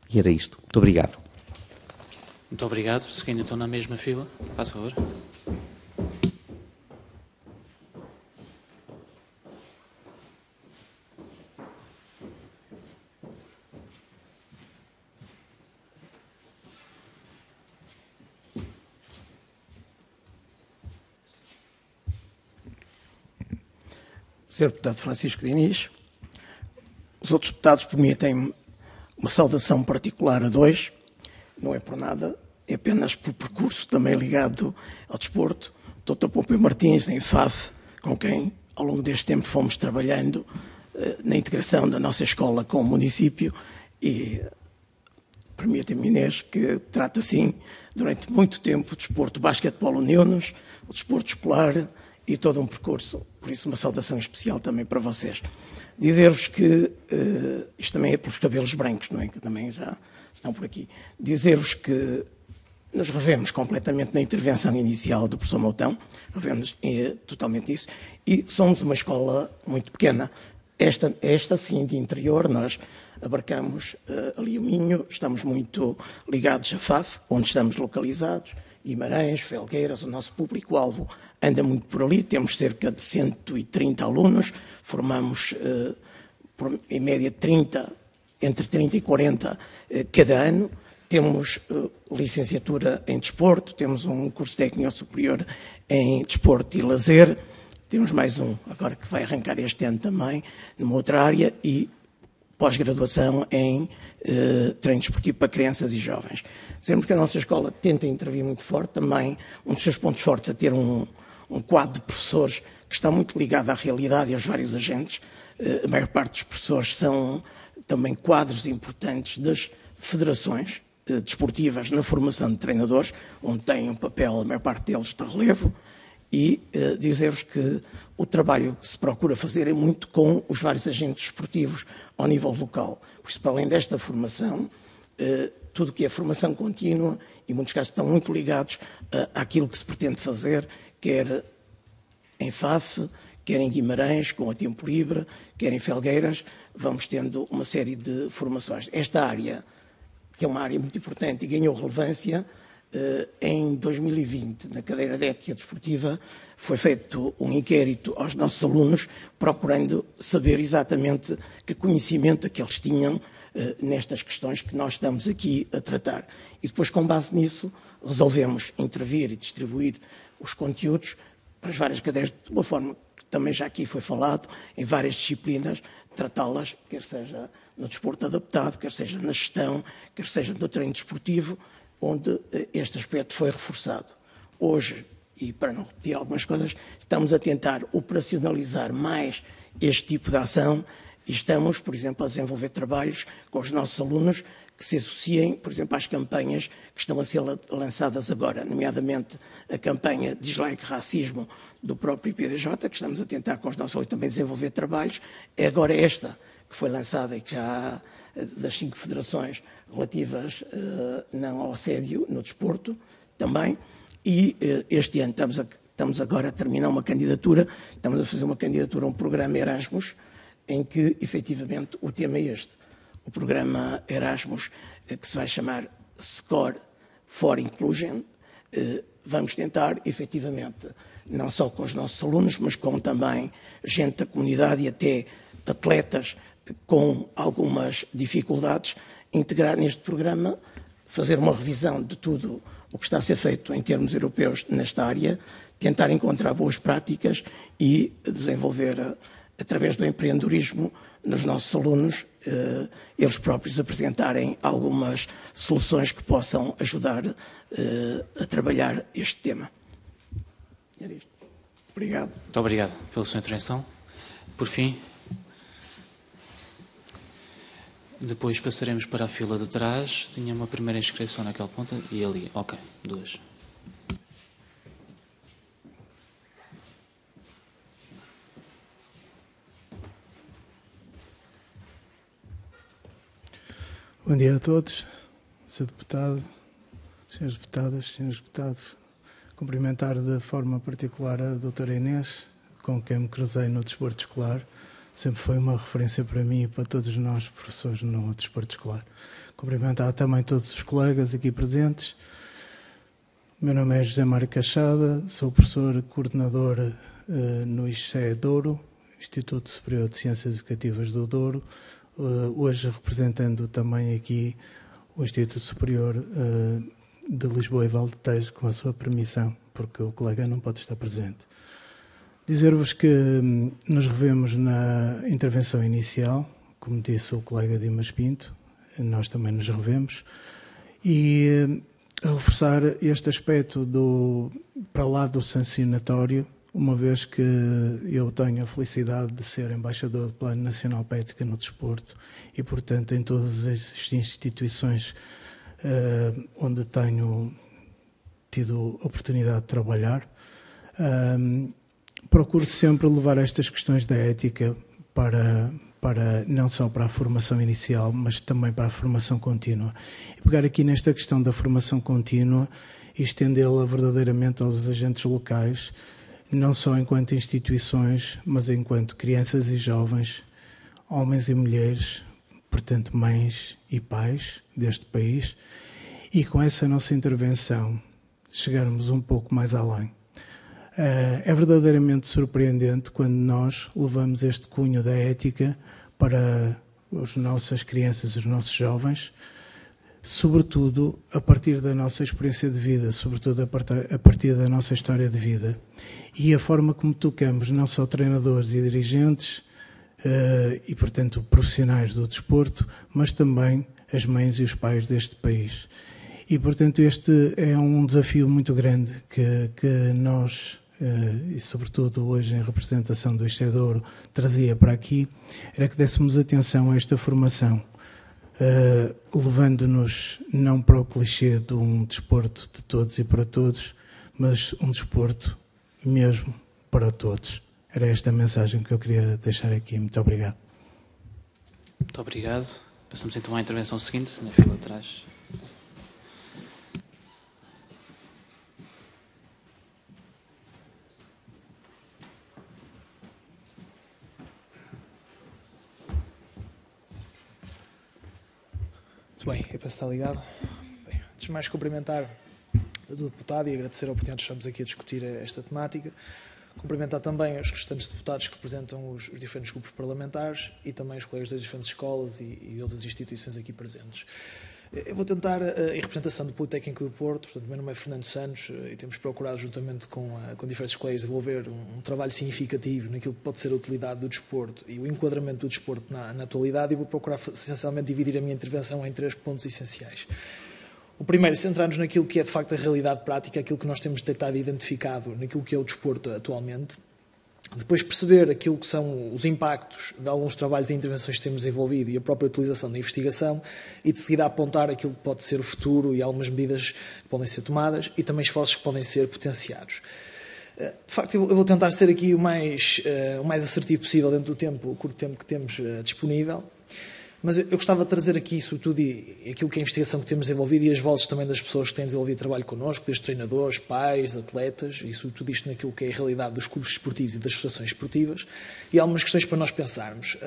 E era isto. Muito obrigado. Muito obrigado. Seguindo então na mesma fila, faz favor. Sr. Deputado Francisco Diniz, os outros deputados permitem uma saudação particular a dois, não é por nada, é apenas por percurso também ligado ao desporto, Dr. Pompeu Martins, em FAF, com quem ao longo deste tempo fomos trabalhando na integração da nossa escola com o município, e permita-me, Inês, que trata assim durante muito tempo o desporto basquetebol uniões, o desporto escolar e todo um percurso. Por isso, uma saudação especial também para vocês. Dizer-vos que, isto também é pelos cabelos brancos, não é? Que também já estão por aqui. Dizer-vos que nos revemos completamente na intervenção inicial do professor Moutão, revemos totalmente isso, e somos uma escola muito pequena. Esta sim, de interior, nós abarcamos ali o Minho, estamos muito ligados a FAF, onde estamos localizados, Guimarães, Felgueiras, o nosso público-alvo anda muito por ali, temos cerca de 130 alunos, formamos em média entre 30 e 40 cada ano, temos licenciatura em desporto, temos um curso técnico superior em desporto e lazer, temos mais um agora que vai arrancar este ano também, numa outra área, e pós-graduação em treino desportivo para crianças e jovens. Dizemos que a nossa escola tenta intervir muito forte, também um dos seus pontos fortes é ter um quadro de professores que está muito ligado à realidade e aos vários agentes. A maior parte dos professores são também quadros importantes das federações desportivas na formação de treinadores, onde têm um papel, a maior parte deles, de relevo, e dizer-vos que o trabalho que se procura fazer é muito com os vários agentes desportivos ao nível local. Por isso, para além desta formação, tudo que é formação contínua, e muitos casos estão muito ligados àquilo que se pretende fazer, quer em FAF, quer em Guimarães, com a Tempo Livre, quer em Felgueiras, vamos tendo uma série de formações. Esta área, que é uma área muito importante e ganhou relevância, em 2020, na cadeira de ética desportiva, foi feito um inquérito aos nossos alunos, procurando saber exatamente que conhecimento é que eles tinham nestas questões que nós estamos aqui a tratar. E depois, com base nisso, resolvemos intervir e distribuir os conteúdos para as várias cadeiras, de uma forma que também já aqui foi falado, em várias disciplinas, tratá-las, quer seja no desporto adaptado, quer seja na gestão, quer seja no treino desportivo, onde este aspecto foi reforçado. Hoje, e para não repetir algumas coisas, estamos a tentar operacionalizar mais este tipo de ação E estamos, por exemplo, a desenvolver trabalhos com os nossos alunos que se associem, por exemplo, às campanhas que estão a ser lançadas agora, nomeadamente a campanha Dislike Racismo do próprio IPDJ, que estamos a tentar com os nossos alunos também desenvolver trabalhos. É agora esta que foi lançada e que já há das 5 federações relativas não ao assédio no desporto também. E este ano estamos agora a terminar uma candidatura, estamos a fazer uma candidatura a um programa Erasmus, em que, efetivamente, o tema é este. O programa Erasmus, que se vai chamar Score for Inclusion, vamos tentar, efetivamente, não só com os nossos alunos, mas com também gente da comunidade e até atletas com algumas dificuldades, integrar neste programa, fazer uma revisão de tudo o que está a ser feito em termos europeus nesta área, tentar encontrar boas práticas e desenvolver, através do empreendedorismo, nos nossos alunos, eles próprios apresentarem algumas soluções que possam ajudar a trabalhar este tema. Era isto. Obrigado. Muito obrigado pela sua intervenção. Por fim, depois passaremos para a fila de trás. Tinha uma primeira inscrição naquela ponta e ali. Ok, 2. Bom dia a todos, Sr. Deputado, Sras. Deputadas, Srs. Deputados. Cumprimentar de forma particular a doutora Inês, com quem me cruzei no desporto escolar. Sempre foi uma referência para mim e para todos nós, professores, no desporto escolar. Cumprimentar também todos os colegas aqui presentes. O meu nome é José Mário Cachada, sou professor coordenador no ISCE Douro, Instituto Superior de Ciências Educativas do Douro, hoje representando também aqui o Instituto Superior de Lisboa e Valdetejo, com a sua permissão, porque o colega não pode estar presente. Dizer-vos que nos revemos na intervenção inicial, como disse o colega Dimas Pinto, nós também nos revemos, e reforçar este aspecto para lá do sancionatório, uma vez que eu tenho a felicidade de ser embaixador do Plano Nacional para a Ética no Desporto e, portanto, em todas as instituições onde tenho tido oportunidade de trabalhar, procuro sempre levar estas questões da ética para não só para a formação inicial, mas também para a formação contínua. E pegar aqui nesta questão da formação contínua e estendê-la verdadeiramente aos agentes locais, não só enquanto instituições, mas enquanto crianças e jovens, homens e mulheres, portanto mães e pais deste país, e com essa nossa intervenção chegarmos um pouco mais além. É verdadeiramente surpreendente quando nós levamos este cunho da ética para as nossas crianças, os nossos jovens, sobretudo a partir da nossa experiência de vida, sobretudo a partir da nossa história de vida. E a forma como tocamos não só treinadores e dirigentes e, portanto, profissionais do desporto, mas também as mães e os pais deste país. E, portanto, este é um desafio muito grande que nós, e sobretudo hoje em representação do ISCE Douro, trazia para aqui, era que dessemos atenção a esta formação, levando-nos não para o clichê de um desporto de todos e para todos, mas um desporto mesmo para todos. Era esta a mensagem que eu queria deixar aqui. Muito obrigado. Muito obrigado. Passamos então à intervenção seguinte, na fila atrás. Muito bem, é para estar ligado. Bem, antes de mais cumprimentar o deputado e agradecer a oportunidade de estarmos aqui a discutir esta temática. Cumprimentar também os restantes deputados que representam os diferentes grupos parlamentares e também os colegas das diferentes escolas e outras instituições aqui presentes. Eu vou tentar, em representação do Politécnico do Porto, portanto, o meu nome é Fernando Santos e temos procurado, juntamente com diferentes colegas, desenvolver um trabalho significativo naquilo que pode ser a utilidade do desporto e o enquadramento do desporto na atualidade, e vou procurar essencialmente dividir a minha intervenção em 3 pontos essenciais. O primeiro, centrar-nos naquilo que é de facto a realidade prática, aquilo que nós temos detectado e identificado naquilo que é o desporto atualmente. depois perceber aquilo que são os impactos de alguns trabalhos e intervenções que temos desenvolvido e a própria utilização da investigação e de seguida apontar aquilo que pode ser o futuro e algumas medidas que podem ser tomadas e também esforços que podem ser potenciados. De facto, eu vou tentar ser aqui o mais assertivo possível dentro do tempo, o curto tempo que temos disponível, mas eu gostava de trazer aqui, sobretudo, aquilo que é a investigação que temos desenvolvido e as vozes também das pessoas que têm desenvolvido trabalho connosco, desde treinadores, pais, atletas, e sobretudo isto naquilo que é a realidade dos clubes esportivos e das federações esportivas, e há algumas questões para nós pensarmos.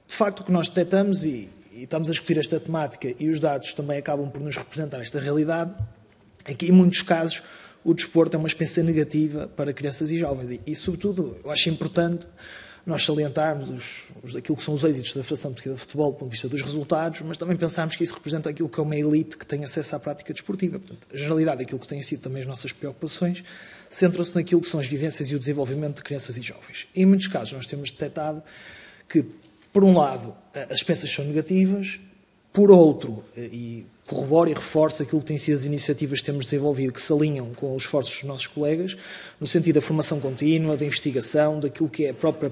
De facto, o que nós detectamos, e estamos a discutir esta temática, e os dados também acabam por nos representar esta realidade, é que, em muitos casos, o desporto é uma experiência negativa para crianças e jovens. E sobretudo, eu acho importante nós salientarmos aquilo que são os êxitos da Federação Portuguesa de Futebol do ponto de vista dos resultados, mas também pensarmos que isso representa aquilo que é uma elite que tem acesso à prática desportiva. Portanto, a generalidade daquilo que têm sido também as nossas preocupações centram-se naquilo que são as vivências e o desenvolvimento de crianças e jovens. E, em muitos casos, nós temos detectado que, por um lado, as experiências são negativas, por outro, e corrobora e reforça aquilo que têm sido as iniciativas que temos desenvolvido, que se alinham com os esforços dos nossos colegas, no sentido da formação contínua, da investigação, daquilo que é a própria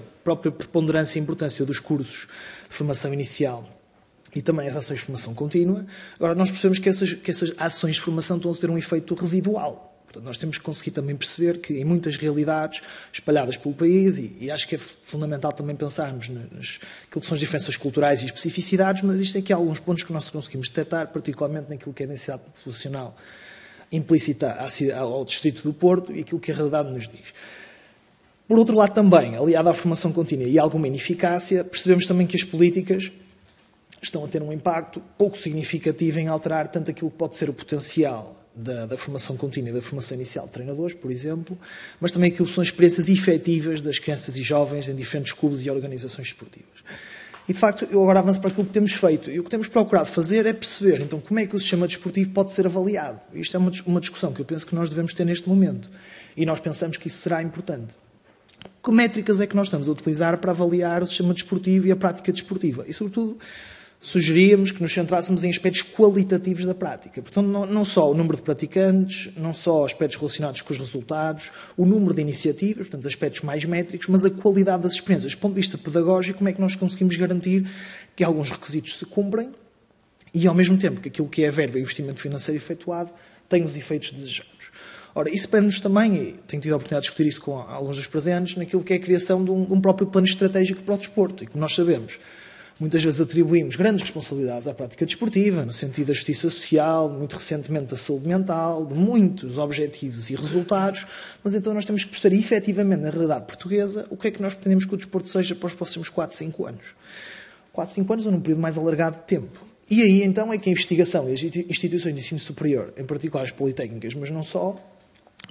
preponderância e importância dos cursos de formação inicial e também as ações de formação contínua. Agora, nós percebemos que essas ações de formação estão a ter um efeito residual. Portanto, nós temos que conseguir também perceber que em muitas realidades espalhadas pelo país, e acho que é fundamental também pensarmos naquilo que são as diferenças culturais e especificidades, mas isto aqui há alguns pontos que nós conseguimos detectar, particularmente naquilo que é a densidade populacional implícita ao Distrito do Porto e aquilo que a realidade nos diz. Por outro lado também, aliado à formação contínua e alguma ineficácia, percebemos também que as políticas estão a ter um impacto pouco significativo em alterar tanto aquilo que pode ser o potencial da formação contínua e da formação inicial de treinadores, por exemplo, mas também aquilo que são as experiências efetivas das crianças e jovens em diferentes clubes e organizações esportivas. E, de facto, eu agora avanço para aquilo que temos feito. E o que temos procurado fazer é perceber, então, como é que o sistema desportivo pode ser avaliado. Isto é uma discussão que eu penso que nós devemos ter neste momento. E nós pensamos que isso será importante. Que métricas é que nós estamos a utilizar para avaliar o sistema desportivo e a prática desportiva? E, sobretudo, sugeríamos que nos centrássemos em aspectos qualitativos da prática. Portanto, não só o número de praticantes, não só aspectos relacionados com os resultados, o número de iniciativas, portanto, aspectos mais métricos, mas a qualidade das experiências. Do ponto de vista pedagógico, como é que nós conseguimos garantir que alguns requisitos se cumprem e, ao mesmo tempo, que aquilo que é a verba e o investimento financeiro efetuado tem os efeitos desejados. Ora, isso pede-nos também, e tenho tido a oportunidade de discutir isso com alguns dos presentes, naquilo que é a criação de um próprio plano estratégico para o desporto. E como nós sabemos, muitas vezes atribuímos grandes responsabilidades à prática desportiva, no sentido da justiça social, muito recentemente da saúde mental, de muitos objetivos e resultados, mas então nós temos que perceber efetivamente, na realidade portuguesa, o que é que nós pretendemos que o desporto seja para os próximos 4, 5 anos. 4, 5 anos ou num período mais alargado de tempo. E aí então é que a investigação e as instituições de ensino superior, em particular as politécnicas, mas não só,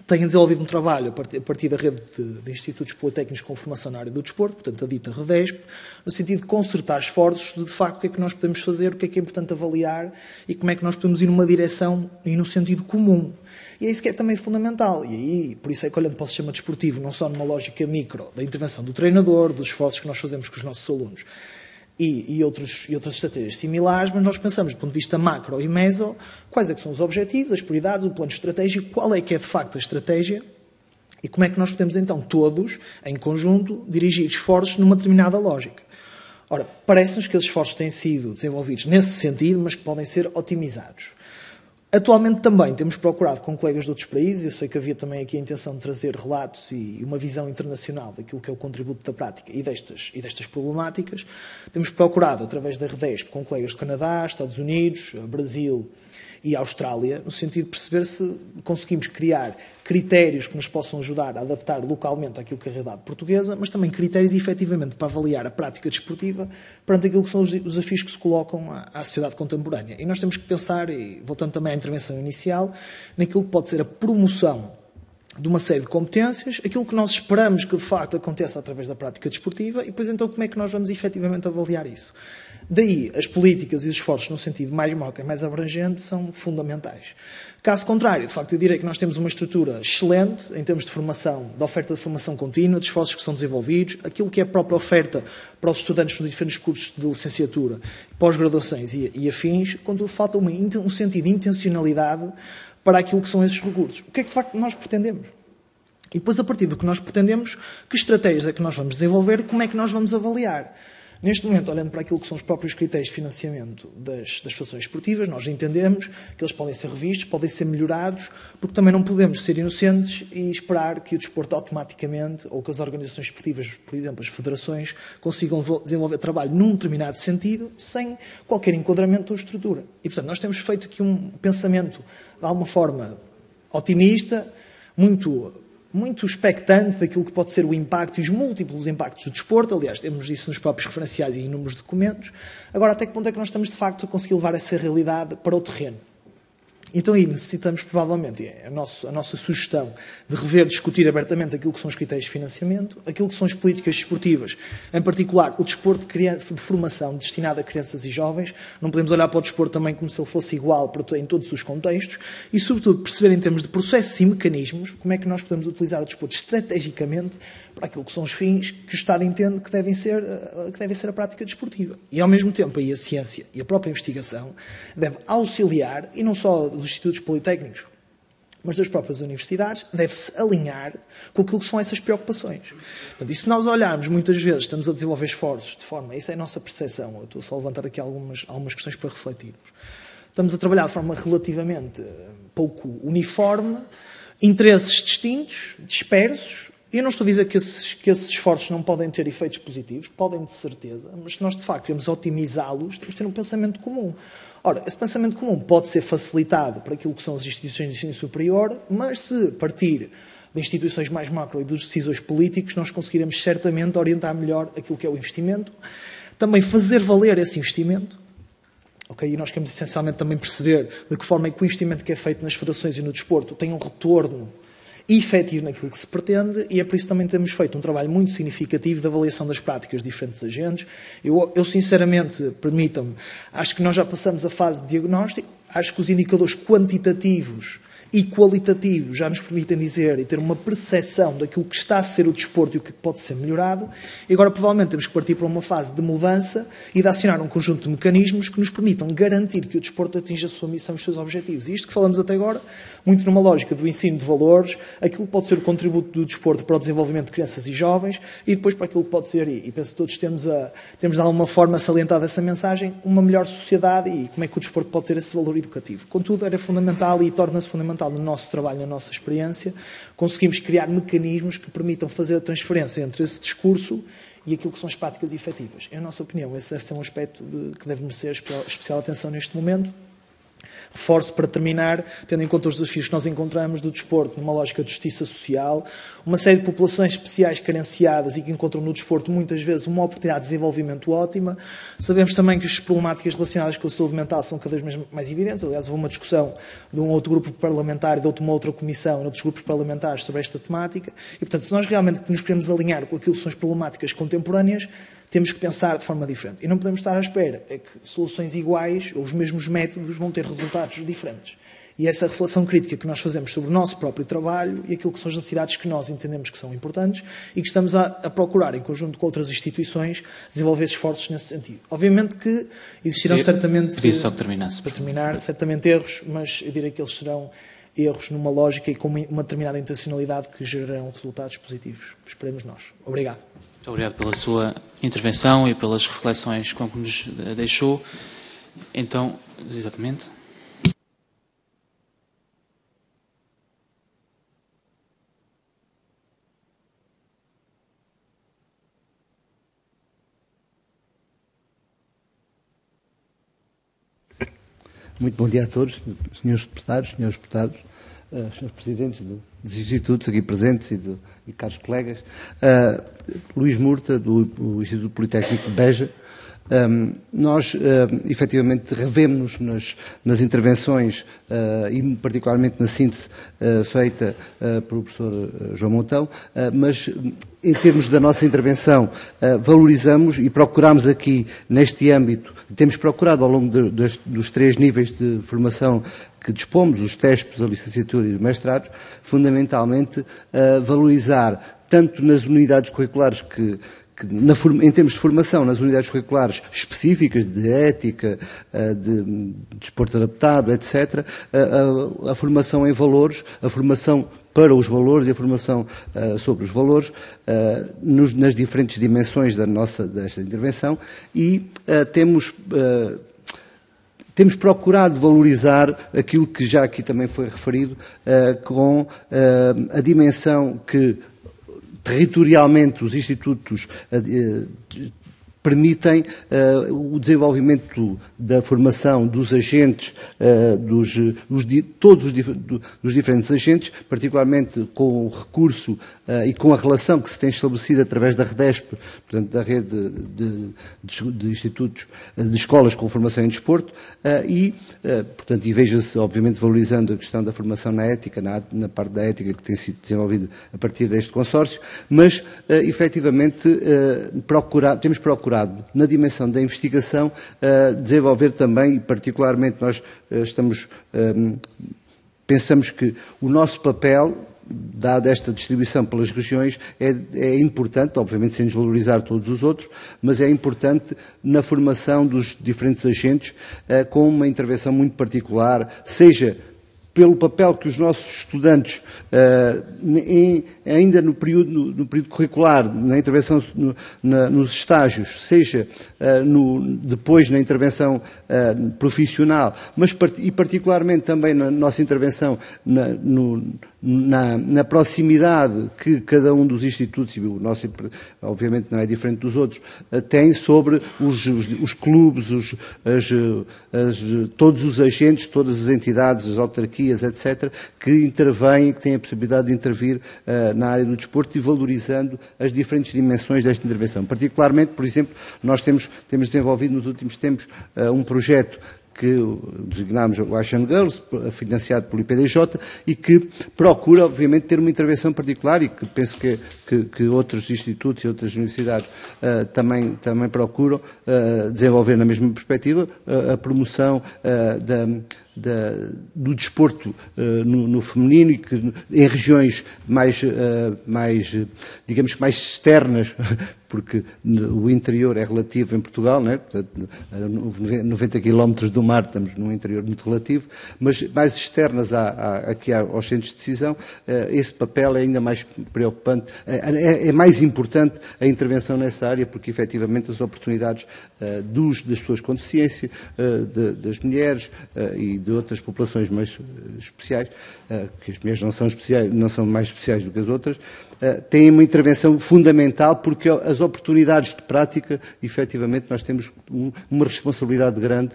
têm desenvolvido um trabalho a partir da rede de institutos politécnicos com formação na área do desporto, portanto a dita REDESP, no sentido de concertar esforços de facto o que é que nós podemos fazer, o que é importante avaliar e como é que nós podemos ir numa direção e num sentido comum. E é isso que é também fundamental. E aí, por isso é que olhando para o sistema desportivo, não só numa lógica micro da intervenção do treinador, dos esforços que nós fazemos com os nossos alunos, e outras estratégias similares, mas nós pensamos do ponto de vista macro e meso, quais é que são os objetivos, as prioridades, o plano estratégico, qual é que é de facto a estratégia e como é que nós podemos então todos, em conjunto, dirigir esforços numa determinada lógica. Ora, parece-nos que esses esforços têm sido desenvolvidos nesse sentido, mas que podem ser otimizados. Atualmente também temos procurado com colegas de outros países, eu sei que havia também aqui a intenção de trazer relatos e uma visão internacional daquilo que é o contributo da prática e destas problemáticas. Temos procurado, através da REDESP, com colegas do Canadá, Estados Unidos, Brasil e Austrália, no sentido de perceber se conseguimos criar critérios que nos possam ajudar a adaptar localmente àquilo que é a realidade portuguesa, mas também critérios efetivamente para avaliar a prática desportiva perante aquilo que são os desafios que se colocam à sociedade contemporânea. E nós temos que pensar, e voltando também à intervenção inicial, naquilo que pode ser a promoção de uma série de competências, aquilo que nós esperamos que de facto aconteça através da prática desportiva e depois então como é que nós vamos efetivamente avaliar isso. Daí, as políticas e os esforços no sentido mais macro e mais abrangente são fundamentais. Caso contrário, de facto, eu direi que nós temos uma estrutura excelente em termos de formação, de oferta de formação contínua, de esforços que são desenvolvidos, aquilo que é a própria oferta para os estudantes nos diferentes cursos de licenciatura, pós-graduações e afins, contudo falta um sentido de intencionalidade para aquilo que são esses recursos. O que é que de facto nós pretendemos? E depois, a partir do que nós pretendemos, que estratégias é que nós vamos desenvolver e como é que nós vamos avaliar. Neste momento, olhando para aquilo que são os próprios critérios de financiamento das federações esportivas, nós entendemos que eles podem ser revistos, podem ser melhorados, porque também não podemos ser inocentes e esperar que o desporto automaticamente, ou que as organizações esportivas, por exemplo, as federações, consigam desenvolver trabalho num determinado sentido, sem qualquer enquadramento ou estrutura. E, portanto, nós temos feito aqui um pensamento, de alguma forma, otimista, muito expectante daquilo que pode ser o impacto e os múltiplos impactos do desporto. Aliás, temos isso nos próprios referenciais e em inúmeros documentos. Agora, até que ponto é que nós estamos, de facto, a conseguir levar essa realidade para o terreno? Então aí necessitamos, provavelmente, é a nossa sugestão de rever, discutir abertamente aquilo que são os critérios de financiamento, aquilo que são as políticas desportivas, em particular o desporto de formação destinado a crianças e jovens. Não podemos olhar para o desporto também como se ele fosse igual em todos os contextos e, sobretudo, perceber em termos de processos e mecanismos como é que nós podemos utilizar o desporto estrategicamente para aquilo que são os fins que o Estado entende que devem ser a prática desportiva. E, ao mesmo tempo, aí a ciência e a própria investigação deve auxiliar, e não só dos institutos politécnicos, mas das próprias universidades, deve-se alinhar com aquilo que são essas preocupações. Portanto, e se nós olharmos, muitas vezes, estamos a desenvolver esforços de forma, isso é a nossa percepção, eu estou só a levantar aqui algumas questões para refletirmos. Estamos a trabalhar de forma relativamente pouco uniforme, interesses distintos, dispersos. Eu não estou a dizer que esses esforços não podem ter efeitos positivos, podem de certeza, mas se nós de facto queremos otimizá-los, temos de ter um pensamento comum. Ora, esse pensamento comum pode ser facilitado para aquilo que são as instituições de ensino superior, mas se partir de instituições mais macro e dos decisores políticos, nós conseguiremos certamente orientar melhor aquilo que é o investimento, também fazer valer esse investimento. Okay? E nós queremos essencialmente também perceber de que forma é que o investimento que é feito nas federações e no desporto tem um retorno efetivo naquilo que se pretende, e é por isso que também temos feito um trabalho muito significativo de avaliação das práticas de diferentes agentes. Eu sinceramente, permitam-me, acho que nós já passamos a fase de diagnóstico, acho que os indicadores quantitativos e qualitativos já nos permitem dizer e ter uma percepção daquilo que está a ser o desporto e o que pode ser melhorado. E agora, provavelmente, temos que partir para uma fase de mudança e de acionar um conjunto de mecanismos que nos permitam garantir que o desporto atinja a sua missão e os seus objetivos. E isto que falamos até agora, muito numa lógica do ensino de valores, aquilo que pode ser o contributo do desporto para o desenvolvimento de crianças e jovens e depois para aquilo que pode ser, e penso que todos temos de alguma forma salientado essa mensagem, uma melhor sociedade e como é que o desporto pode ter esse valor educativo. Contudo, era fundamental e torna-se fundamental no nosso trabalho, na nossa experiência, conseguimos criar mecanismos que permitam fazer a transferência entre esse discurso e aquilo que são as práticas efetivas. Em nossa opinião, esse deve ser um aspecto que deve merecer especial atenção neste momento. Reforço para terminar, tendo em conta os desafios que nós encontramos do desporto numa lógica de justiça social, uma série de populações especiais carenciadas e que encontram no desporto muitas vezes uma oportunidade de desenvolvimento ótima. Sabemos também que as problemáticas relacionadas com a saúde mental são cada vez mais evidentes. Aliás, houve uma discussão de um outro grupo parlamentar e de uma outra comissão, outros grupos parlamentares, sobre esta temática. E, portanto, se nós realmente nos queremos alinhar com aquilo que são as problemáticas contemporâneas, temos que pensar de forma diferente. E não podemos estar à espera é que soluções iguais ou os mesmos métodos vão ter resultados diferentes. E essa reflexão crítica que nós fazemos sobre o nosso próprio trabalho e aquilo que são as necessidades que nós entendemos que são importantes e que estamos a procurar, em conjunto com outras instituições, desenvolver esforços nesse sentido. Obviamente que existirão certamente... Pedi só que terminasse. Para terminar, certamente erros, mas eu direi que eles serão erros numa lógica e com uma determinada intencionalidade que gerarão resultados positivos. Esperemos nós. Obrigado. Muito obrigado pela sua intervenção e pelas reflexões com que nos deixou. Então, exatamente. Muito bom dia a todos, senhores deputados, senhores presidentes dos institutos aqui presentes e caros colegas. Luís Murta, do Instituto Politécnico de Beja. Nós, efetivamente, revemos-nos nas intervenções e, particularmente, na síntese feita pelo professor João Montão, mas, em termos da nossa intervenção, valorizamos e procuramos aqui, neste âmbito, temos procurado ao longo dos 3 níveis de formação que dispomos, os TESPs, a licenciatura e os mestrados, fundamentalmente valorizar, tanto nas unidades curriculares que que em termos de formação nas unidades curriculares específicas de ética, de desporto adaptado, etc., a formação em valores, a formação para os valores e a formação sobre os valores nas diferentes dimensões desta intervenção, e temos procurado valorizar aquilo que já aqui também foi referido, com a dimensão que territorialmente os institutos permitem o desenvolvimento da formação dos agentes, todos os diferentes agentes, particularmente com o recurso e com a relação que se tem estabelecido através da REDESP, portanto, da rede de institutos, de escolas com formação em desporto, portanto, e veja-se, obviamente, valorizando a questão da formação na ética, na parte da ética que tem sido desenvolvida a partir deste consórcio, mas, efetivamente, temos procurado, na dimensão da investigação, desenvolver também, e particularmente nós pensamos que o nosso papel, dada esta distribuição pelas regiões, é importante, obviamente sem desvalorizar todos os outros, mas é importante na formação dos diferentes agentes, com uma intervenção muito particular, seja pelo papel que os nossos estudantes, ainda no período curricular, na intervenção nos estágios, seja depois na intervenção profissional, mas e particularmente também na nossa intervenção na proximidade que cada um dos institutos, e o nosso obviamente não é diferente dos outros, tem sobre os clubes, todos os agentes, todas as entidades, as autarquias, etc., que intervêm, que têm a possibilidade de intervir na área do desporto, e valorizando as diferentes dimensões desta intervenção. Particularmente, por exemplo, nós temos desenvolvido nos últimos tempos um projeto que designámos o Action Girls, financiado pelo IPDJ, e que procura, obviamente, ter uma intervenção particular, e que penso que outros institutos e outras universidades também procuram desenvolver na mesma perspectiva, a promoção do desporto no feminino, e que em regiões mais digamos que mais externas, porque o interior é relativo em Portugal, não é? Portanto, 90 km do mar, estamos num interior muito relativo, mas mais externas aqui aos centros de decisão, esse papel é ainda mais preocupante, é mais importante a intervenção nessa área, porque efetivamente as oportunidades das pessoas com deficiência, das mulheres e de outras populações mais especiais, que as mulheres não são mais especiais do que as outras, têm uma intervenção fundamental, porque as oportunidades de prática, efetivamente, nós temos uma responsabilidade grande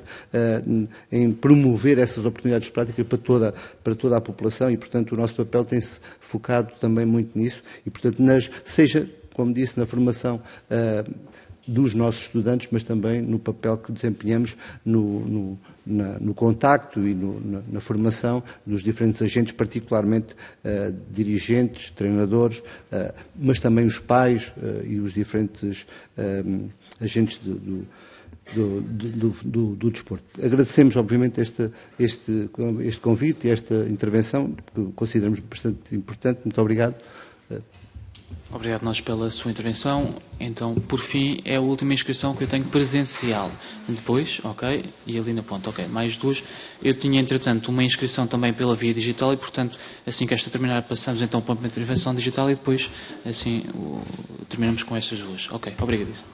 em promover essas oportunidades de prática para toda a população, e, portanto, o nosso papel tem-se focado também muito nisso, e, portanto, seja, como disse, na formação dos nossos estudantes, mas também no papel que desempenhamos no contacto e na formação dos diferentes agentes, particularmente dirigentes, treinadores, mas também os pais e os diferentes agentes do desporto. Agradecemos, obviamente, este convite e esta intervenção, que consideramos bastante importante. Muito obrigado. Obrigado nós pela sua intervenção. Então, por fim, é a última inscrição que eu tenho presencial. Depois, ok, e ali na ponta, ok, mais duas. Eu tinha, entretanto, uma inscrição também pela via digital, e, portanto, assim que esta terminar, passamos então para uma intervenção digital, e depois, assim, terminamos com estas duas. Ok, obrigado.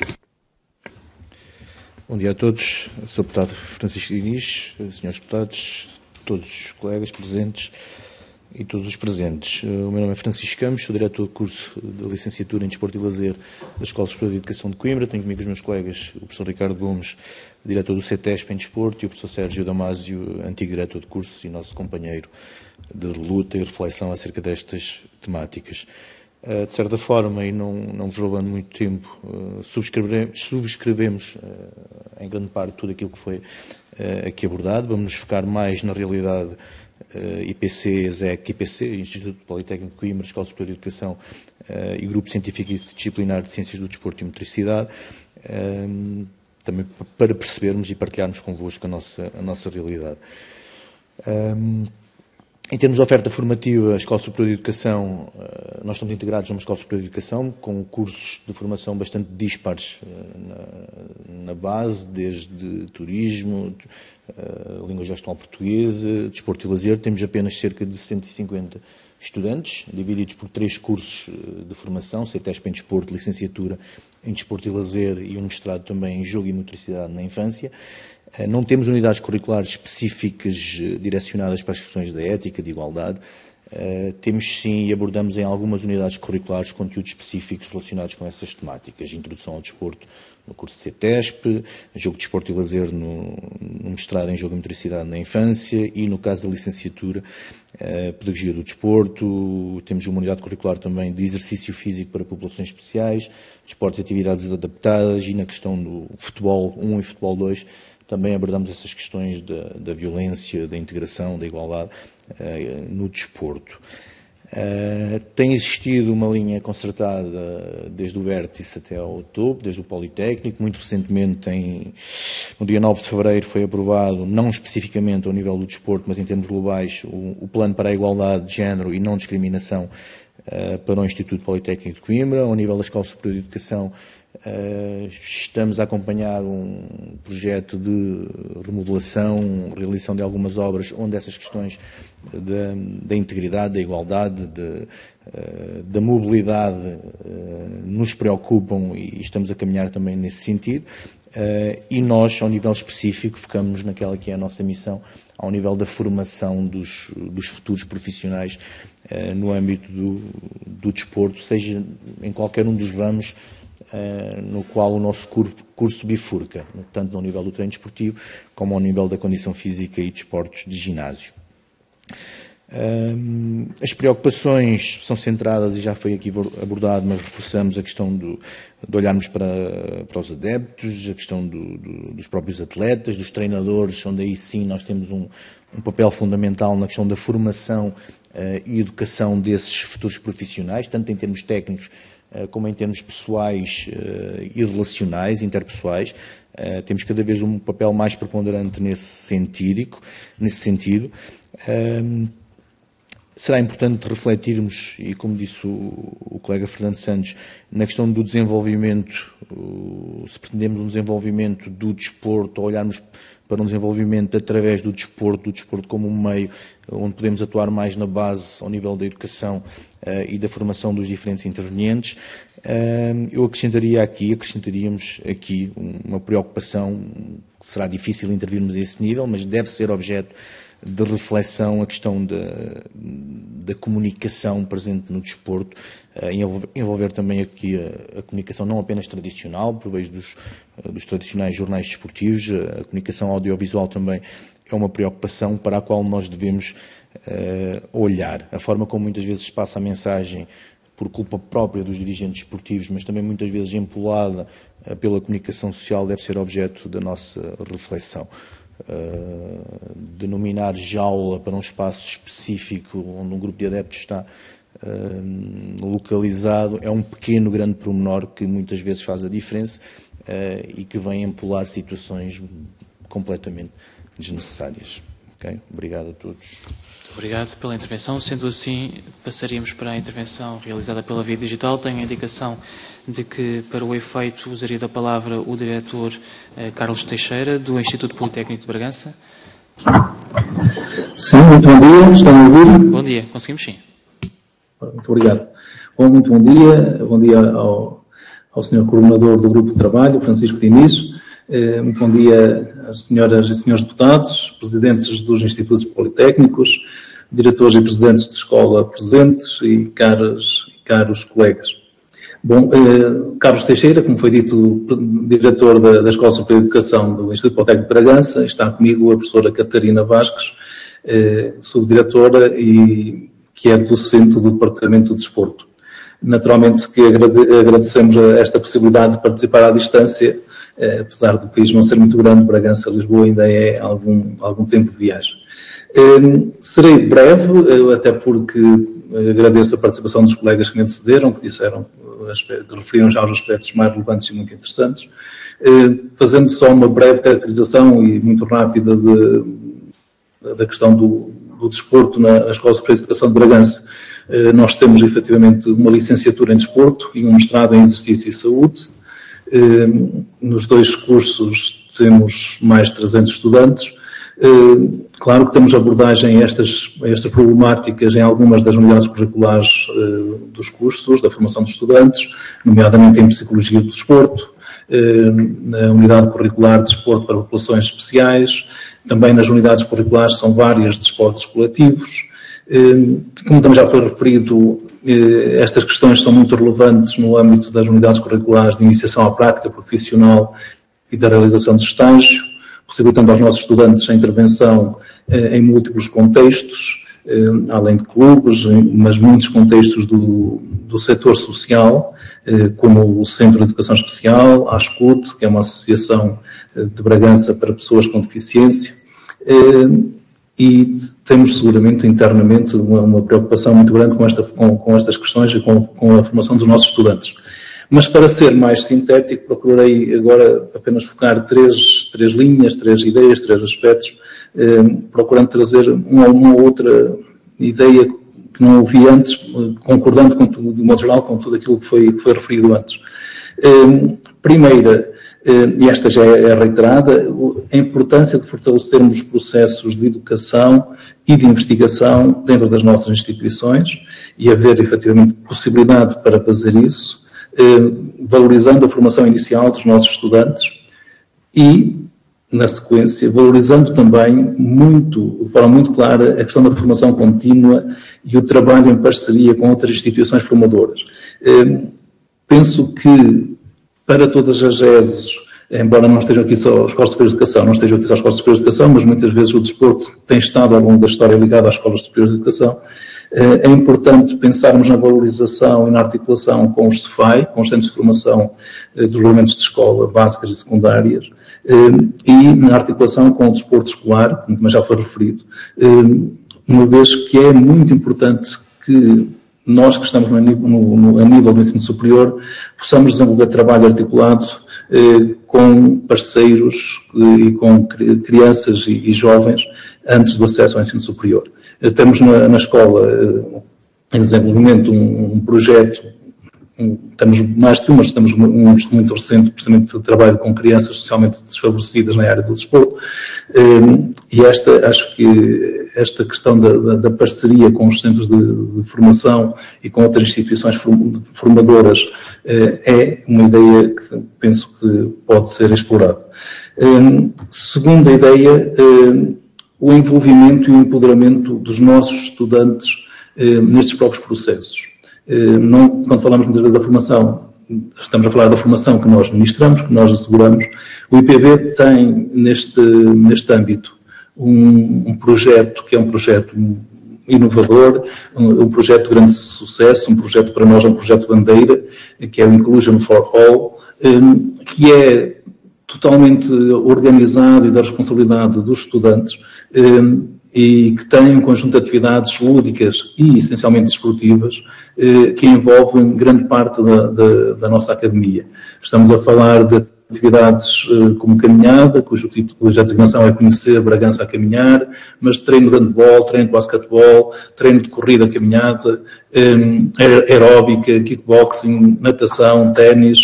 Bom dia a todos. Sr. Deputado Francisco Diniz, senhores deputados, todos os colegas presentes e todos os presentes. O meu nome é Francisco Campos, sou diretor do curso de licenciatura em Desporto e Lazer da Escola Superior de Educação de Coimbra. Tenho comigo os meus colegas, o professor Ricardo Gomes, diretor do CETESP em Desporto, e o professor Sérgio Damasio, antigo diretor de curso e nosso companheiro de luta e reflexão acerca destas temáticas. De certa forma, e não vos roubando muito tempo, subscrevemos em grande parte tudo aquilo que foi aqui abordado. Vamos nos focar mais na realidade IPC, ZEC, IPC, Instituto Politécnico de Coimbra, Escola Superior de Educação e Grupo Científico e Disciplinar de Ciências do Desporto e Motricidade, também para percebermos e partilharmos convosco a nossa realidade. Em termos de oferta formativa, a Escola Superior de Educação, nós estamos integrados numa Escola Superior de Educação com cursos de formação bastante dispares na base, desde turismo, língua gestual portuguesa, desporto e lazer. Temos apenas cerca de 150 estudantes, divididos por 3 cursos de formação, CETESP em desporto, licenciatura em desporto e lazer e um mestrado também em jogo e motricidade na infância. Não temos unidades curriculares específicas direcionadas para as questões da ética, de igualdade. Temos sim, e abordamos em algumas unidades curriculares, conteúdos específicos relacionados com essas temáticas. Introdução ao desporto no curso de CETESP, jogo de desporto e lazer no mestrado em jogo e motricidade na infância e, no caso da licenciatura, pedagogia do desporto. Temos uma unidade curricular também de exercício físico para populações especiais, desportos e atividades adaptadas, e na questão do futebol 1 e futebol 2, também abordamos essas questões da violência, da integração, da igualdade no desporto. Tem existido uma linha concertada desde o vértice até ao topo, desde o Politécnico. Muito recentemente, no dia 9 de fevereiro, foi aprovado, não especificamente ao nível do desporto, mas em termos globais, o Plano para a Igualdade de Género e Não Discriminação para o Instituto Politécnico de Coimbra. Ao nível da Escola Superior de Educação, estamos a acompanhar um projeto de remodelação, realização de algumas obras onde essas questões da integridade, da igualdade, da mobilidade nos preocupam, e estamos a caminhar também nesse sentido. E nós, ao nível específico, focamos naquela que é a nossa missão, ao nível da formação dos futuros profissionais no âmbito do desporto, seja em qualquer um dos ramos no qual o nosso curso bifurca, tanto ao nível do treino desportivo como ao nível da condição física e desportos de ginásio. As preocupações são centradas, e já foi aqui abordado, mas reforçamos a questão de olharmos para os adeptos, a questão dos próprios atletas, dos treinadores, onde aí sim nós temos um papel fundamental na questão da formação e educação desses futuros profissionais, tanto em termos técnicos como em termos pessoais e relacionais, interpessoais. Temos cada vez um papel mais preponderante nesse sentido. Será importante refletirmos, e como disse o colega Fernando Santos, na questão do desenvolvimento, se pretendemos um desenvolvimento do desporto, ou olharmos para um desenvolvimento através do desporto como um meio onde podemos atuar mais na base, ao nível da educação e da formação dos diferentes intervenientes. Acrescentaríamos aqui uma preocupação, que será difícil intervirmos a esse nível, mas deve ser objeto de reflexão, a questão da comunicação presente no desporto, envolver também aqui a comunicação não apenas tradicional, por vez dos tradicionais jornais desportivos. A comunicação audiovisual também é uma preocupação para a qual nós devemos olhar. A forma como muitas vezes se passa a mensagem por culpa própria dos dirigentes desportivos, mas também muitas vezes empolada pela comunicação social, deve ser objeto da nossa reflexão. Denominar jaula para um espaço específico onde um grupo de adeptos está localizado é um pequeno, grande pormenor que muitas vezes faz a diferença e que vem empolar situações completamente desnecessárias. Okay? Obrigado a todos. Muito obrigado pela intervenção. Sendo assim, passaríamos para a intervenção realizada pela via digital. Tenho a indicação de que, para o efeito, usaria da palavra o diretor Carlos Teixeira, do Instituto Politécnico de Bragança. Sim, muito bom dia. Estão a ouvir? Bom dia. Conseguimos sim. Muito obrigado. Muito bom dia. Bom dia ao Sr. Coordenador do Grupo de Trabalho, Francisco Diniz. Muito bom dia às senhoras e senhores deputados, presidentes dos institutos politécnicos, diretores e presidentes de escola presentes e caros colegas. Bom, Carlos Teixeira, como foi dito, diretor da Escola Superior de Educação do Instituto Politécnico de Bragança, está comigo a professora Catarina Vasques, subdiretora e que é docente do Departamento de Desporto. Naturalmente que agradecemos esta possibilidade de participar à distância, apesar do país não ser muito grande, Bragança-Lisboa ainda é algum tempo de viagem. Serei breve, até porque agradeço a participação dos colegas que me antecederam, que referiram já aos aspectos mais relevantes e muito interessantes, fazendo só uma breve caracterização e muito rápida da questão do desporto na Escola Superior de Educação de Bragança, nós temos efetivamente uma licenciatura em desporto e um mestrado em exercício e saúde. Nos 2 cursos temos mais de 300 estudantes. Claro que temos abordagem a estas problemáticas em algumas das unidades curriculares dos cursos, da formação dos estudantes, nomeadamente em Psicologia do Desporto, na unidade curricular de Desporto para populações especiais, também nas unidades curriculares são várias de desportos coletivos. Como também já foi referido, estas questões são muito relevantes no âmbito das unidades curriculares de iniciação à prática profissional e da realização de estágio, possibilitando aos nossos estudantes a intervenção em múltiplos contextos, além de clubes, mas muitos contextos do setor social, como o Centro de Educação Especial, a ASCUT, que é uma associação de Bragança para pessoas com deficiência, e temos seguramente internamente uma preocupação muito grande com estas questões e com a formação dos nossos estudantes. Mas para ser mais sintético, procurei agora apenas focar três linhas, 3 ideias, 3 aspectos, procurando trazer uma outra ideia que não ouvi antes, concordando com tudo, de modo geral, com tudo aquilo que foi referido antes. Primeira, e esta já é reiterada, a importância de fortalecermos os processos de educação e de investigação dentro das nossas instituições e haver, efetivamente, possibilidade para fazer isso, valorizando a formação inicial dos nossos estudantes e, na sequência, valorizando também de forma muito clara, a questão da formação contínua e o trabalho em parceria com outras instituições formadoras. Penso que, para todas as ESEs, embora não estejam aqui só as escolas superiores de educação, mas muitas vezes o desporto tem estado ao longo da história ligado às escolas superiores de educação, é importante pensarmos na valorização e na articulação com os CEFAI, com os Centros de Formação dos Regulamentos de Escola, básicas e secundárias, e na articulação com o desporto escolar, como já foi referido, uma vez que é muito importante que nós que estamos a nível do ensino superior possamos desenvolver trabalho articulado com parceiros e com crianças e jovens antes do acesso ao ensino superior. Temos na escola em desenvolvimento um projeto, temos mais de mas temos um muito recente, precisamente, de trabalho com crianças socialmente desfavorecidas na área do desporto, e acho que esta questão da parceria com os centros de formação e com outras instituições formadoras é uma ideia que penso que pode ser explorada. Segunda ideia, o envolvimento e o empoderamento dos nossos estudantes nestes próprios processos. Quando falamos muitas vezes da formação, estamos a falar da formação que nós ministramos, que nós asseguramos. O IPB tem neste âmbito um projeto que é um projeto inovador, um projeto de grande sucesso, um projeto para nós, um projeto bandeira, que é o Inclusion for All, que é totalmente organizado e da responsabilidade dos estudantes, e que tem um conjunto de atividades lúdicas e essencialmente desportivas que envolvem grande parte da nossa academia. Estamos a falar de atividades como caminhada, cuja designação é conhecer Bragança a caminhar, mas treino de handball, treino de basquetebol, treino de corrida caminhada, aeróbica, kickboxing, natação, ténis,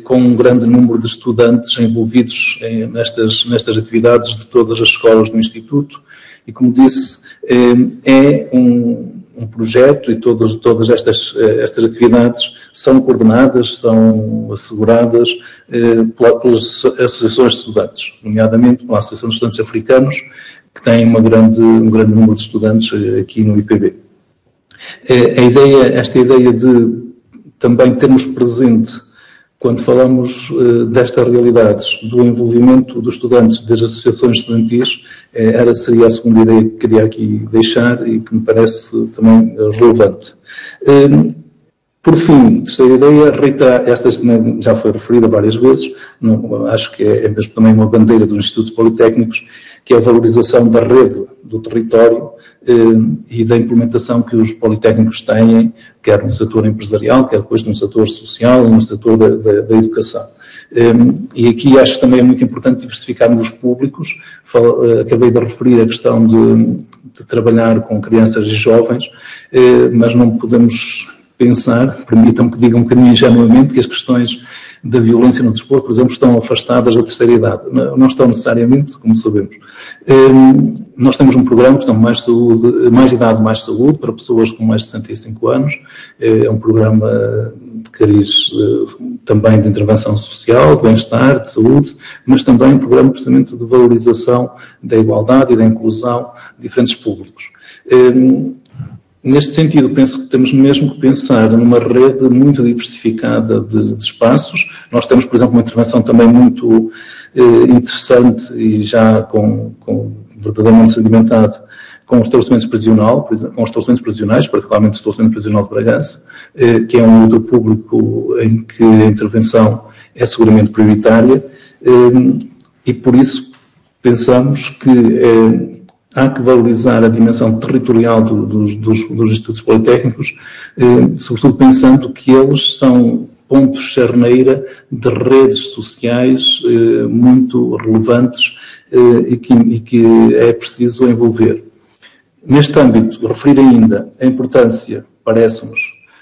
com um grande número de estudantes envolvidos nestas atividades de todas as escolas do Instituto. E, como disse, é um projeto e todas estas atividades são coordenadas, são asseguradas pelas associações de estudantes, nomeadamente pela Associação de Estudantes Africanos, que tem um grande número de estudantes aqui no IPB. Esta ideia de também termos presente, quando falamos destas realidades, do envolvimento dos estudantes das associações estudantis, seria a segunda ideia que queria aqui deixar e que me parece também relevante. Por fim, terceira ideia, reiterar, esta já foi referida várias vezes, acho que é mesmo também uma bandeira dos institutos politécnicos, que é a valorização da rede do território e da implementação que os politécnicos têm, quer no setor empresarial, quer depois no setor social e no setor da educação. E aqui acho que também é muito importante diversificarmos os públicos. Acabei de referir a questão de de trabalhar com crianças e jovens, mas não podemos pensar, permitam-me que diga um bocadinho ingenuamente, que as questões da violência no desporto, por exemplo, estão afastadas da terceira idade. Não estão necessariamente, como sabemos. Nós temos um programa, portanto, mais idade, mais saúde, para pessoas com mais de 65 anos. É um programa de cariz também de intervenção social, de bem-estar, de saúde, mas também um programa precisamente de valorização da igualdade e da inclusão de diferentes públicos. Neste sentido, penso que temos mesmo que pensar numa rede muito diversificada de espaços. Nós temos, por exemplo, uma intervenção também muito interessante e já verdadeiramente sedimentada com os estabelecimentos prisionais, particularmente o estabelecimento prisional de Bragança, que é um outro público em que a intervenção é seguramente prioritária, e por isso pensamos que há que valorizar a dimensão territorial dos institutos politécnicos, sobretudo pensando que eles são pontos-charneira de redes sociais muito relevantes e que é preciso envolver. Neste âmbito, referir ainda a importância, parece-nos,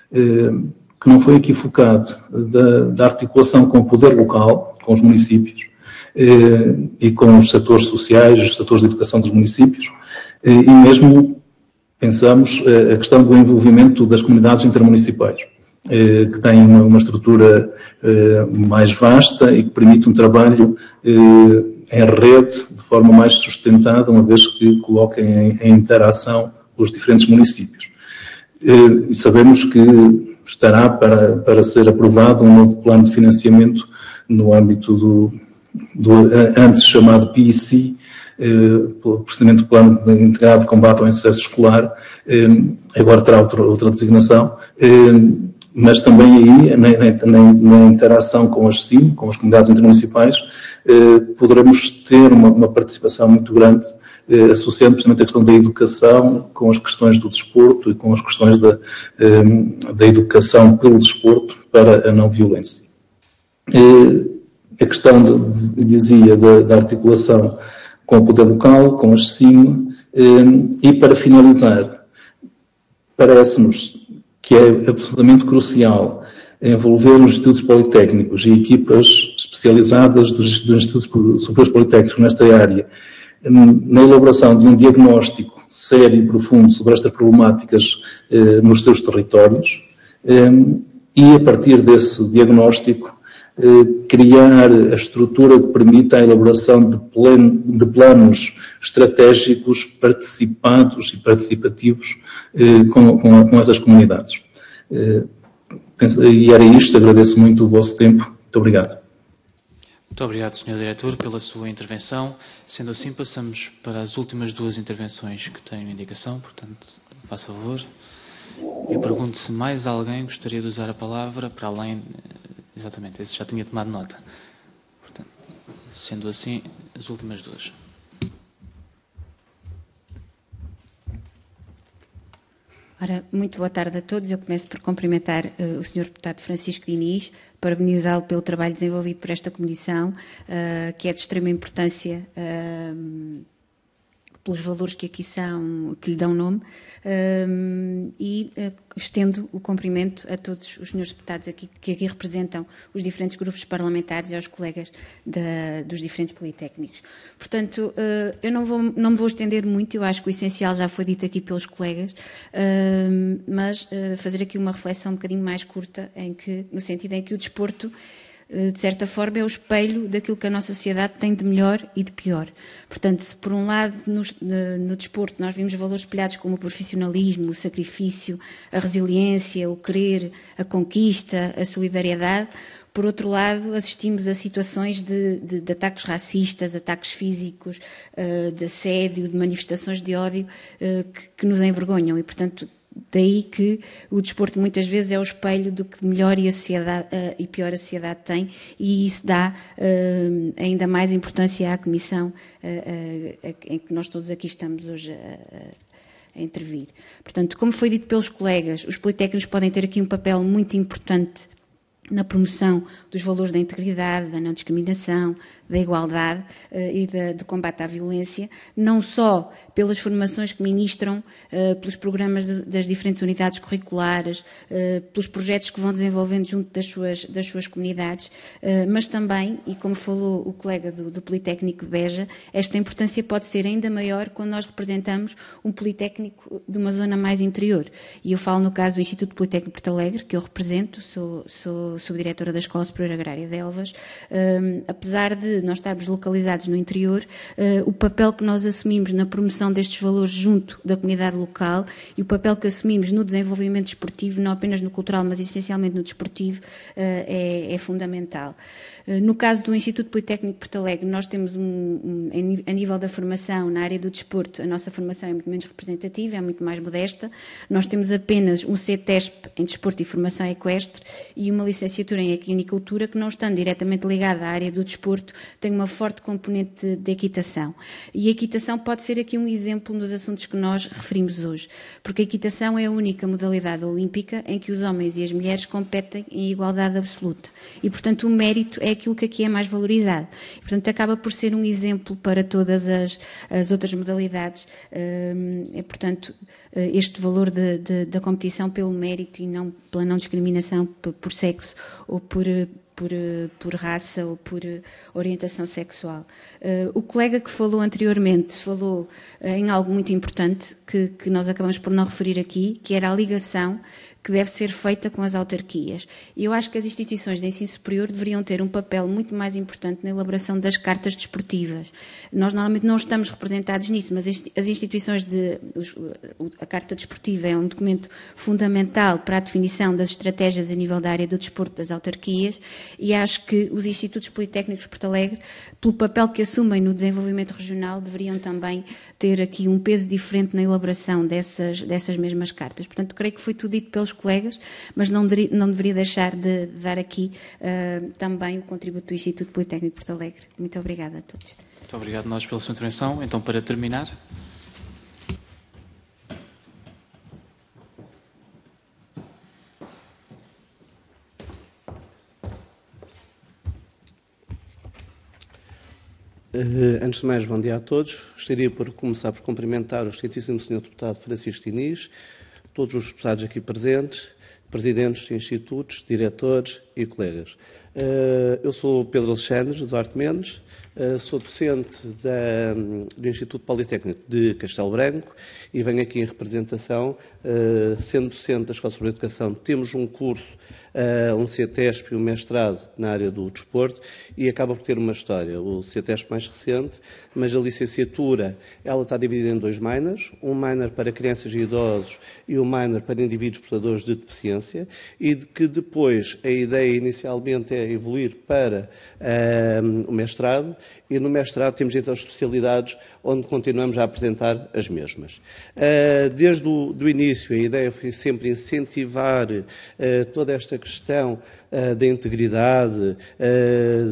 que não foi aqui focado, da articulação com o poder local, com os municípios, e com os setores sociais, os setores de educação dos municípios, e mesmo pensamos a questão do envolvimento das comunidades intermunicipais, que têm uma estrutura mais vasta e que permite um trabalho em rede de forma mais sustentada, uma vez que coloquem em interação os diferentes municípios. E sabemos que estará para ser aprovado um novo plano de financiamento no âmbito do antes chamado PIC, procedimento de Plano Integrado de Combate ao Insucesso Escolar, agora terá outra designação, mas também aí, na interação com as CIM, com as comunidades intermunicipais, poderemos ter uma participação muito grande, associando precisamente a questão da educação com as questões do desporto e com as questões da educação pelo desporto para a não violência. A questão, dizia, da articulação com o poder local, com as CIM, e para finalizar, parece-nos que é absolutamente crucial envolver os institutos politécnicos e equipas especializadas dos institutos superiores politécnicos nesta área na elaboração de um diagnóstico sério e profundo sobre estas problemáticas nos seus territórios, e a partir desse diagnóstico criar a estrutura que permita a elaboração de planos estratégicos participados e participativos com essas comunidades. E era isto, agradeço muito o vosso tempo. Muito obrigado. Muito obrigado, Sr. Diretor, pela sua intervenção. Sendo assim, passamos para as últimas duas intervenções que tenho indicação, portanto, faça favor. Eu pergunto se mais alguém gostaria de usar a palavra para além... Exatamente, esse já tinha tomado nota. Portanto, sendo assim, as últimas duas. Ora, muito boa tarde a todos. Eu começo por cumprimentar o Sr. Deputado Francisco Diniz, parabenizá-lo pelo trabalho desenvolvido por esta comissão, que é de extrema importância pelos valores que aqui são, que lhe dão nome, e estendo o cumprimento a todos os senhores deputados aqui, que aqui representam os diferentes grupos parlamentares e aos colegas dos diferentes politécnicos. Portanto, eu não me vou estender muito, eu acho que o essencial já foi dito aqui pelos colegas, mas fazer aqui uma reflexão um bocadinho mais curta, no sentido em que o desporto, de certa forma, é o espelho daquilo que a nossa sociedade tem de melhor e de pior. Portanto, se por um lado no desporto nós vimos valores espelhados como o profissionalismo, o sacrifício, a resiliência, o querer, a conquista, a solidariedade, por outro lado assistimos a situações de ataques racistas, ataques físicos, de assédio, de manifestações de ódio que nos envergonham e, portanto, daí que o desporto muitas vezes é o espelho do que melhor e pior a sociedade tem, e isso dá ainda mais importância à comissão em que nós todos aqui estamos hoje a intervir. Portanto, como foi dito pelos colegas, os politécnicos podem ter aqui um papel muito importante na promoção dos valores da integridade, da não discriminação, da igualdade e do combate à violência, não só pelas formações que ministram, pelos programas das diferentes unidades curriculares, pelos projetos que vão desenvolvendo junto das suas comunidades, mas também, e como falou o colega do Politécnico de Beja, esta importância pode ser ainda maior quando nós representamos um Politécnico de uma zona mais interior. E eu falo no caso do Instituto Politécnico de Porto Alegre, que eu represento, sou subdiretora da Escola Superior Agrária de Elvas. Apesar de nós estarmos localizados no interior, o papel que nós assumimos na promoção destes valores junto da comunidade local e o papel que assumimos no desenvolvimento desportivo, não apenas no cultural, mas essencialmente no desportivo, é fundamental. No caso do Instituto Politécnico de Porto Alegre, nós temos, a nível da formação na área do desporto, a nossa formação é muito menos representativa, é muito mais modesta. Nós temos apenas um CETESP em desporto e formação equestre e uma licenciatura em equinicultura que, não estando diretamente ligada à área do desporto, tem uma forte componente de equitação. E a equitação pode ser aqui um exemplo nos assuntos que nós referimos hoje, porque a equitação é a única modalidade olímpica em que os homens e as mulheres competem em igualdade absoluta. E, portanto, o mérito é aquilo que aqui é mais valorizado. E, portanto, acaba por ser um exemplo para todas as outras modalidades. Portanto, este valor da competição pelo mérito e não pela não discriminação por sexo ou por raça ou por orientação sexual. O colega que falou anteriormente falou em algo muito importante que nós acabamos por não referir aqui, que era a ligação que deve ser feita com as autarquias. E eu acho que as instituições de ensino superior deveriam ter um papel muito mais importante na elaboração das cartas desportivas. Nós normalmente não estamos representados nisso, mas as instituições a carta desportiva é um documento fundamental para a definição das estratégias a nível da área do desporto das autarquias e acho que os institutos politécnicos de Porto Alegre, pelo papel que assumem no desenvolvimento regional, deveriam também ter aqui um peso diferente na elaboração dessas mesmas cartas. Portanto, creio que foi tudo dito pelos colegas, mas não deveria deixar de dar aqui também o contributo do Instituto Politécnico de Porto Alegre. Muito obrigada a todos. Muito obrigado nós pela sua intervenção. Então, para terminar... Antes de mais, bom dia a todos. Gostaria por começar por cumprimentar o excelentíssimo Sr. Deputado Francisco Diniz, todos os deputados aqui presentes, presidentes de institutos, diretores e colegas. Eu sou Pedro Alexandre Duarte Mendes, sou docente do Instituto Politécnico de Castelo Branco e venho aqui em representação, sendo docente da Escola Superior de Educação, temos um curso, um CETESP e um mestrado na área do desporto e acaba por ter uma história. O CETESP mais recente, mas a licenciatura ela está dividida em dois minors, um minor para crianças e idosos e um minor para indivíduos portadores de deficiência e de que depois a ideia inicialmente é evoluir para o mestrado e no mestrado temos então especialidades onde continuamos a apresentar as mesmas. Desde o início a ideia foi sempre incentivar toda esta questão da integridade,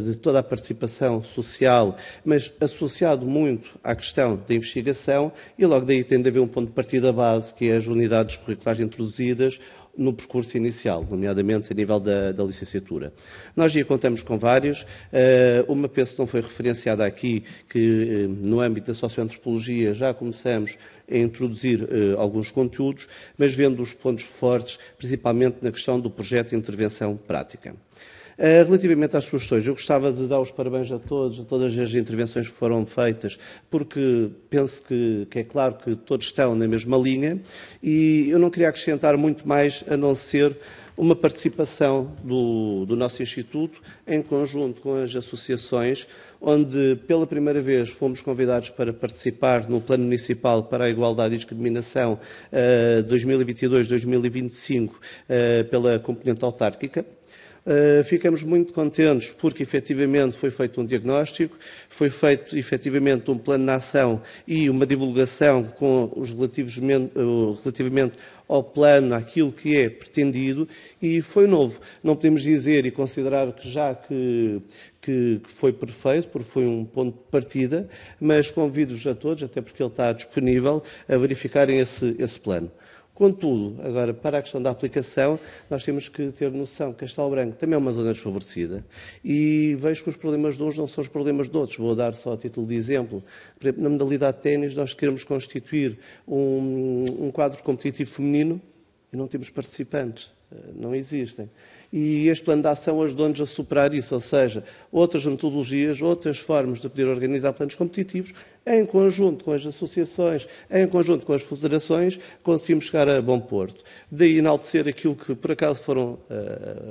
de toda a participação social, mas associado muito à questão da investigação e logo daí tem de haver um ponto de partida base, que é as unidades curriculares introduzidas no percurso inicial, nomeadamente a nível da licenciatura. Nós já contamos com vários, uma penso que não foi referenciada aqui, que no âmbito da socioantropologia já começamos a introduzir alguns conteúdos, mas vendo os pontos fortes, principalmente na questão do projeto de intervenção prática. Relativamente às sugestões, eu gostava de dar os parabéns a todas as intervenções que foram feitas, porque penso que é claro que todos estão na mesma linha e eu não queria acrescentar muito mais a não ser uma participação do nosso Instituto em conjunto com as associações, onde pela primeira vez fomos convidados para participar no Plano Municipal para a Igualdade e Discriminação 2022-2025 pela componente autárquica. Ficamos muito contentes porque, efetivamente, foi feito um diagnóstico, foi feito, efetivamente, um plano de ação e uma divulgação com os relativamente ao plano, àquilo que é pretendido, e foi novo. Não podemos dizer e considerar que já que foi perfeito, porque foi um ponto de partida, mas convido-vos a todos, até porque ele está disponível, a verificarem esse plano. Contudo, agora, para a questão da aplicação, nós temos que ter noção que Castelo Branco também é uma zona desfavorecida e vejo que os problemas de uns não são os problemas de outros. Vou dar só a título de exemplo. Por exemplo, na modalidade de ténis, nós queremos constituir um quadro competitivo feminino e não temos participantes. Não existem. E este plano de ação ajudou-nos a superar isso, ou seja, outras metodologias, outras formas de poder organizar planos competitivos, em conjunto com as associações, em conjunto com as federações, conseguimos chegar a bom porto. Daí enaltecer aquilo que, por acaso, foram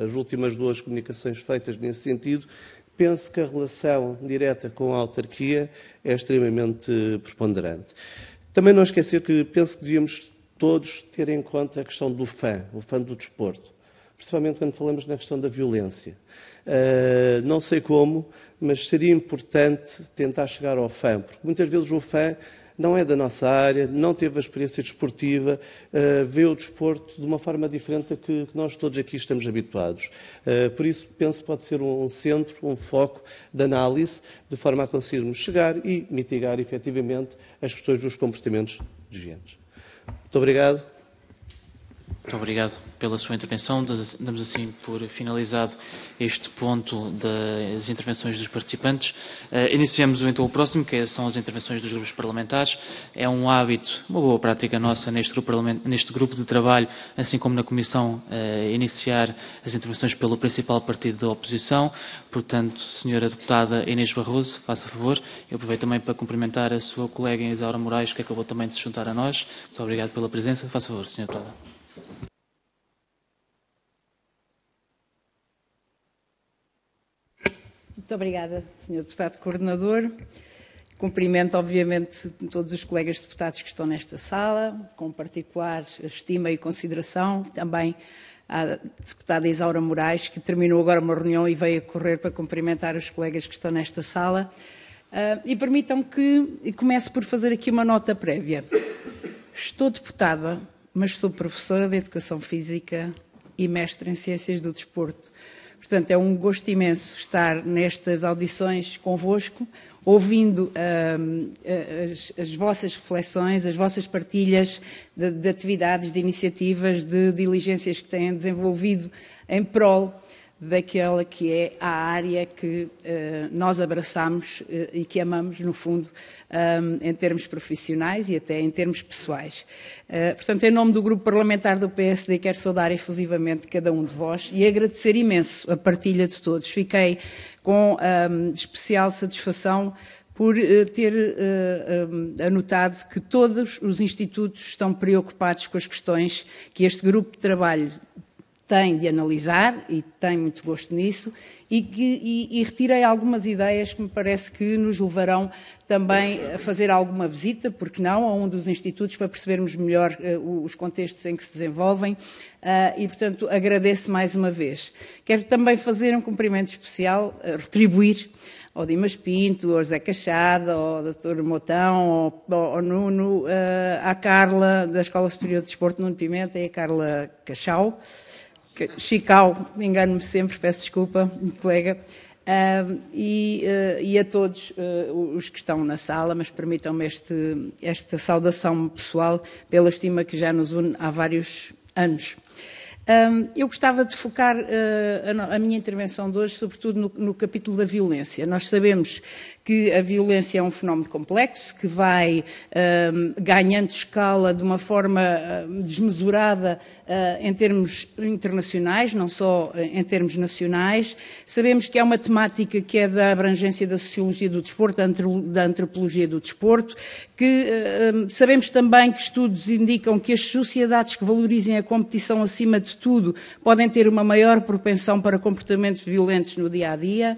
as últimas 2 comunicações feitas nesse sentido. Penso que a relação direta com a autarquia é extremamente preponderante. Também não esquecer que penso que devíamos todos ter em conta a questão do fã, o fã do desporto, principalmente quando falamos na questão da violência. Não sei como, mas seria importante tentar chegar ao fã, porque muitas vezes o fã não é da nossa área, não teve a experiência desportiva, vê o desporto de uma forma diferente da que nós todos aqui estamos habituados. Por isso, penso que pode ser um centro, um foco de análise, de forma a conseguirmos chegar e mitigar, efetivamente, as questões dos comportamentos desviantes. Muito obrigado. Muito obrigado pela sua intervenção. Damos assim por finalizado este ponto das intervenções dos participantes. Iniciamos então o próximo, que são as intervenções dos grupos parlamentares. É um hábito, uma boa prática nossa neste grupo de trabalho, assim como na Comissão, iniciar as intervenções pelo principal partido da oposição. Portanto, Senhora Deputada Inês Barroso, faça favor. Eu aproveito também para cumprimentar a sua colega Isaura Moraes, que acabou também de se juntar a nós. Muito obrigado pela presença. Faça favor, Senhora Deputada. Muito obrigada, Sr. Deputado Coordenador. Cumprimento, obviamente, todos os colegas deputados que estão nesta sala, com particular estima e consideração. Também à deputada Isaura Moraes, que terminou agora uma reunião e veio a correr para cumprimentar os colegas que estão nesta sala. E permitam que comece por fazer aqui uma nota prévia. Estou deputada, mas sou professora de Educação Física e mestre em Ciências do Desporto. Portanto, é um gosto imenso estar nestas audições convosco, ouvindo as vossas reflexões, as vossas partilhas de atividades, de iniciativas, de diligências que têm desenvolvido em prol daquela que é a área que nós abraçamos e que amamos, no fundo, em termos profissionais e até em termos pessoais. Portanto, em nome do Grupo Parlamentar do PSD, quero saudar efusivamente cada um de vós e agradecer imenso a partilha de todos. Fiquei com especial satisfação por ter anotado que todos os institutos estão preocupados com as questões que este grupo de trabalho tem de analisar, e tenho muito gosto nisso, e retirei algumas ideias que me parece que nos levarão também a fazer alguma visita, porque não, a um dos institutos, para percebermos melhor os contextos em que se desenvolvem, e, portanto, agradeço mais uma vez. Quero também fazer um cumprimento especial, retribuir ao Dimas Pinto, ao José Cachada, ao Dr. Motão, ao Nuno, à Carla, da Escola Superior de Desporto, Nuno Pimenta, e a Carla Cachau, Chicau, engano-me sempre, peço desculpa, colega, e a todos os que estão na sala, mas permitam-me esta saudação pessoal pela estima que já nos une há vários anos. Eu gostava de focar a minha intervenção de hoje, sobretudo no capítulo da violência. Nós sabemos que a violência é um fenómeno complexo, que vai ganhando escala de uma forma desmesurada em termos internacionais, não só em termos nacionais. Sabemos que é uma temática que é da abrangência da sociologia do desporto, da antropologia do desporto, que sabemos também que estudos indicam que as sociedades que valorizem a competição acima de tudo podem ter uma maior propensão para comportamentos violentos no dia-a-dia.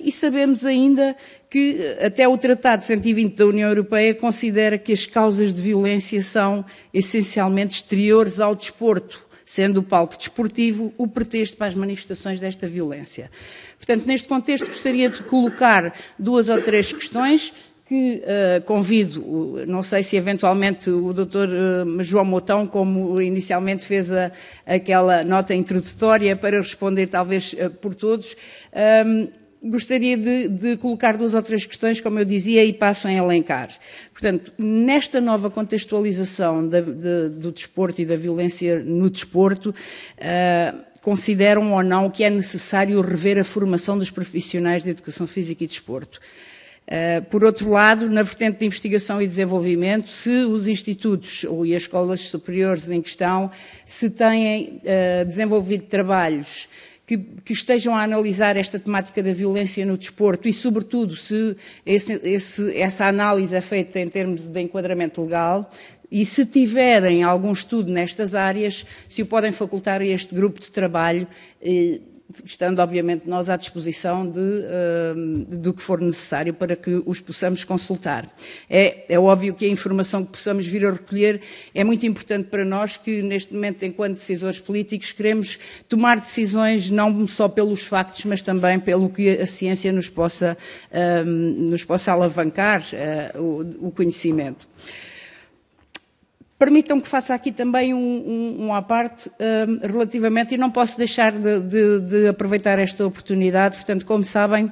E sabemos ainda que até o Tratado 120 da União Europeia considera que as causas de violência são essencialmente exteriores ao desporto, sendo o palco desportivo o pretexto para as manifestações desta violência. Portanto, neste contexto, gostaria de colocar 2 ou 3 questões que convido, não sei se eventualmente o Dr. João Motão, como inicialmente fez aquela nota introdutória, para responder talvez por todos. Gostaria de colocar 2 ou 3 questões, como eu dizia, e passo a elencar. Portanto, nesta nova contextualização do desporto e da violência no desporto, consideram ou não que é necessário rever a formação dos profissionais de educação física e desporto? Por outro lado, na vertente de investigação e desenvolvimento, se os institutos e as escolas superiores em questão se têm desenvolvido trabalhos que estejam a analisar esta temática da violência no desporto e, sobretudo, se essa análise é feita em termos de enquadramento legal e se tiverem algum estudo nestas áreas, se o podem facultar a este grupo de trabalho, estando, obviamente, nós à disposição do que for necessário para que os possamos consultar. É óbvio que a informação que possamos vir a recolher é muito importante para nós que, neste momento, enquanto decisores políticos, queremos tomar decisões não só pelos factos, mas também pelo que a ciência nos possa alavancar o conhecimento. Permitam que faça aqui também um à parte relativamente, e não posso deixar de aproveitar esta oportunidade, portanto, como sabem,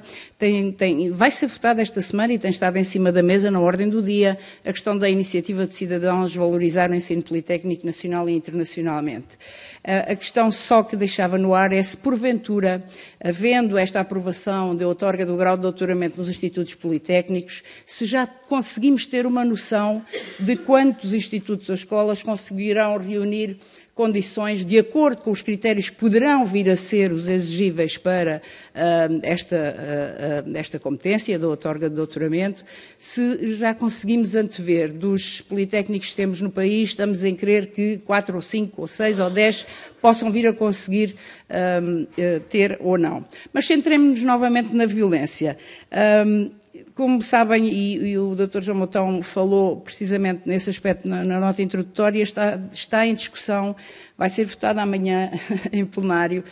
vai ser votada esta semana e tem estado em cima da mesa, na ordem do dia, a questão da iniciativa de cidadãos valorizar o ensino politécnico nacional e internacionalmente. A questão só que deixava no ar é se, porventura, havendo esta aprovação de outorga do grau de doutoramento nos institutos politécnicos, se já conseguimos ter uma noção de quantos institutos ou escolas conseguirão reunir condições de acordo com os critérios que poderão vir a ser os exigíveis para esta competência da outorga de doutoramento, se já conseguimos antever dos politécnicos que temos no país, estamos em crer que 4 ou 5 ou 6 ou 10 possam vir a conseguir ter ou não. Mas centremos-nos novamente na violência. Como sabem, e o Dr. João Moutão falou precisamente nesse aspecto na nota introdutória, está em discussão, vai ser votada amanhã em plenário,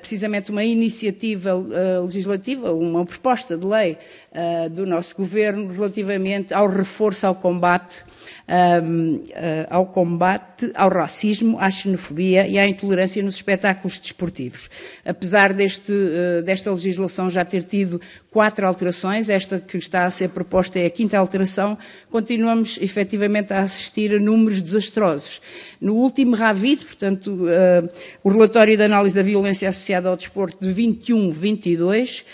precisamente uma iniciativa legislativa, uma proposta de lei do nosso Governo relativamente ao reforço ao combate ao racismo, à xenofobia e à intolerância nos espetáculos desportivos. Apesar desta legislação já ter tido 4 alterações, esta que está a ser proposta é a 5ª alteração, continuamos efetivamente a assistir a números desastrosos. No último RAVID, portanto, o relatório de análise da violência associada ao desporto de 21-22,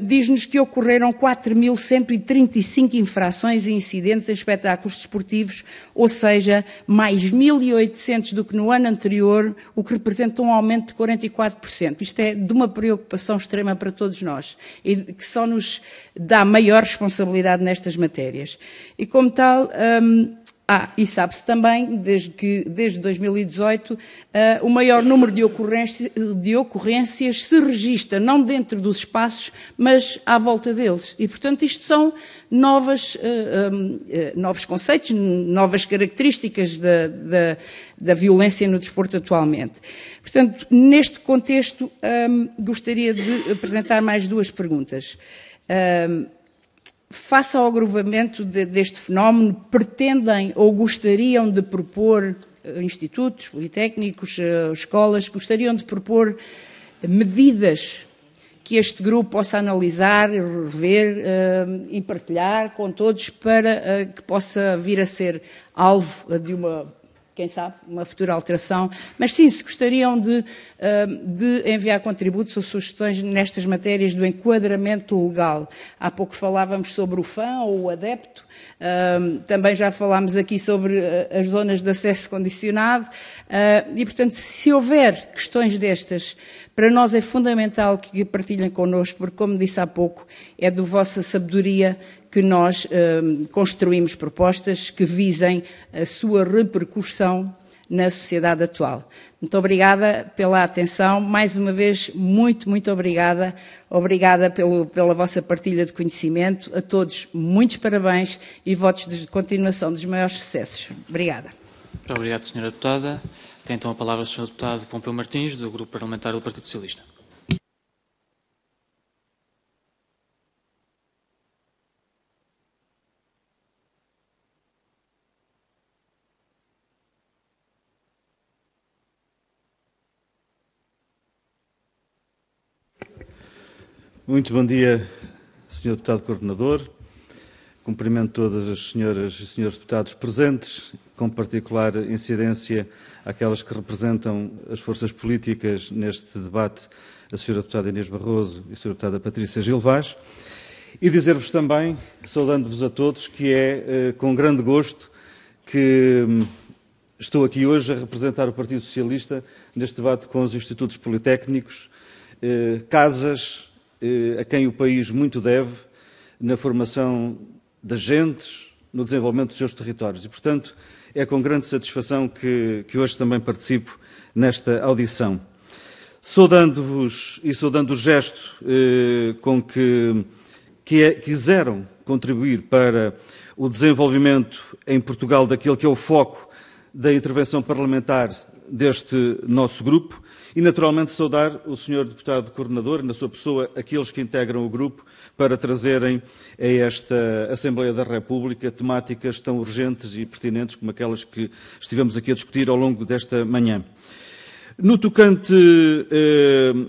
diz-nos que ocorreram 4.135 infrações e incidentes em espetáculos desportivos, ou seja, mais 1.800 do que no ano anterior, o que representa um aumento de 44%. Isto é de uma preocupação extrema para todos nós e que só nos dá maior responsabilidade nestas matérias. E como tal, e sabe-se também, desde 2018, o maior número de ocorrências se registra não dentro dos espaços, mas à volta deles. E, portanto, isto são novos conceitos, novas características da violência no desporto atualmente. Portanto, neste contexto, gostaria de apresentar mais 2 perguntas. Face ao agravamento deste fenómeno, pretendem ou gostariam de propor, institutos, politécnicos, escolas, gostariam de propor medidas que este grupo possa analisar, rever e partilhar com todos para que possa vir a ser alvo de quem sabe, uma futura alteração, mas sim, se gostariam de enviar contributos ou sugestões nestas matérias do enquadramento legal. Há pouco falávamos sobre o fã ou o adepto, também já falámos aqui sobre as zonas de acesso condicionado, e, portanto, se houver questões destas, para nós é fundamental que partilhem connosco, porque, como disse há pouco, é de vossa sabedoria que nós construímos propostas que visem a sua repercussão na sociedade atual. Muito obrigada pela atenção. Mais uma vez, muito, muito obrigada. Obrigada pela vossa partilha de conhecimento. A todos, muitos parabéns e votos de continuação dos maiores sucessos. Obrigada. Muito obrigado, Sra. Deputada. Tem então a palavra o Sr. Deputado Pompeu Martins, do Grupo Parlamentar do Partido Socialista. Muito bom dia, Sr. Deputado Coordenador. Cumprimento todas as senhoras e senhores deputados presentes, com particular incidência àquelas que representam as forças políticas neste debate, a Sra. Deputada Inês Barroso e a Sra. Deputada Patrícia Gil Vaz. E dizer-vos também, saudando-vos a todos, que é com grande gosto que estou aqui hoje a representar o Partido Socialista neste debate com os institutos politécnicos, casas a quem o país muito deve na formação das gentes, no desenvolvimento dos seus territórios. E, portanto, é com grande satisfação que hoje também participo nesta audição. Saudando-vos e saudando o gesto com que quiseram contribuir para o desenvolvimento em Portugal daquele que é o foco da intervenção parlamentar deste nosso grupo e, naturalmente, saudar o Sr. Deputado Coordenador e, na sua pessoa, aqueles que integram o grupo para trazerem a esta Assembleia da República temáticas tão urgentes e pertinentes como aquelas que estivemos aqui a discutir ao longo desta manhã. No tocante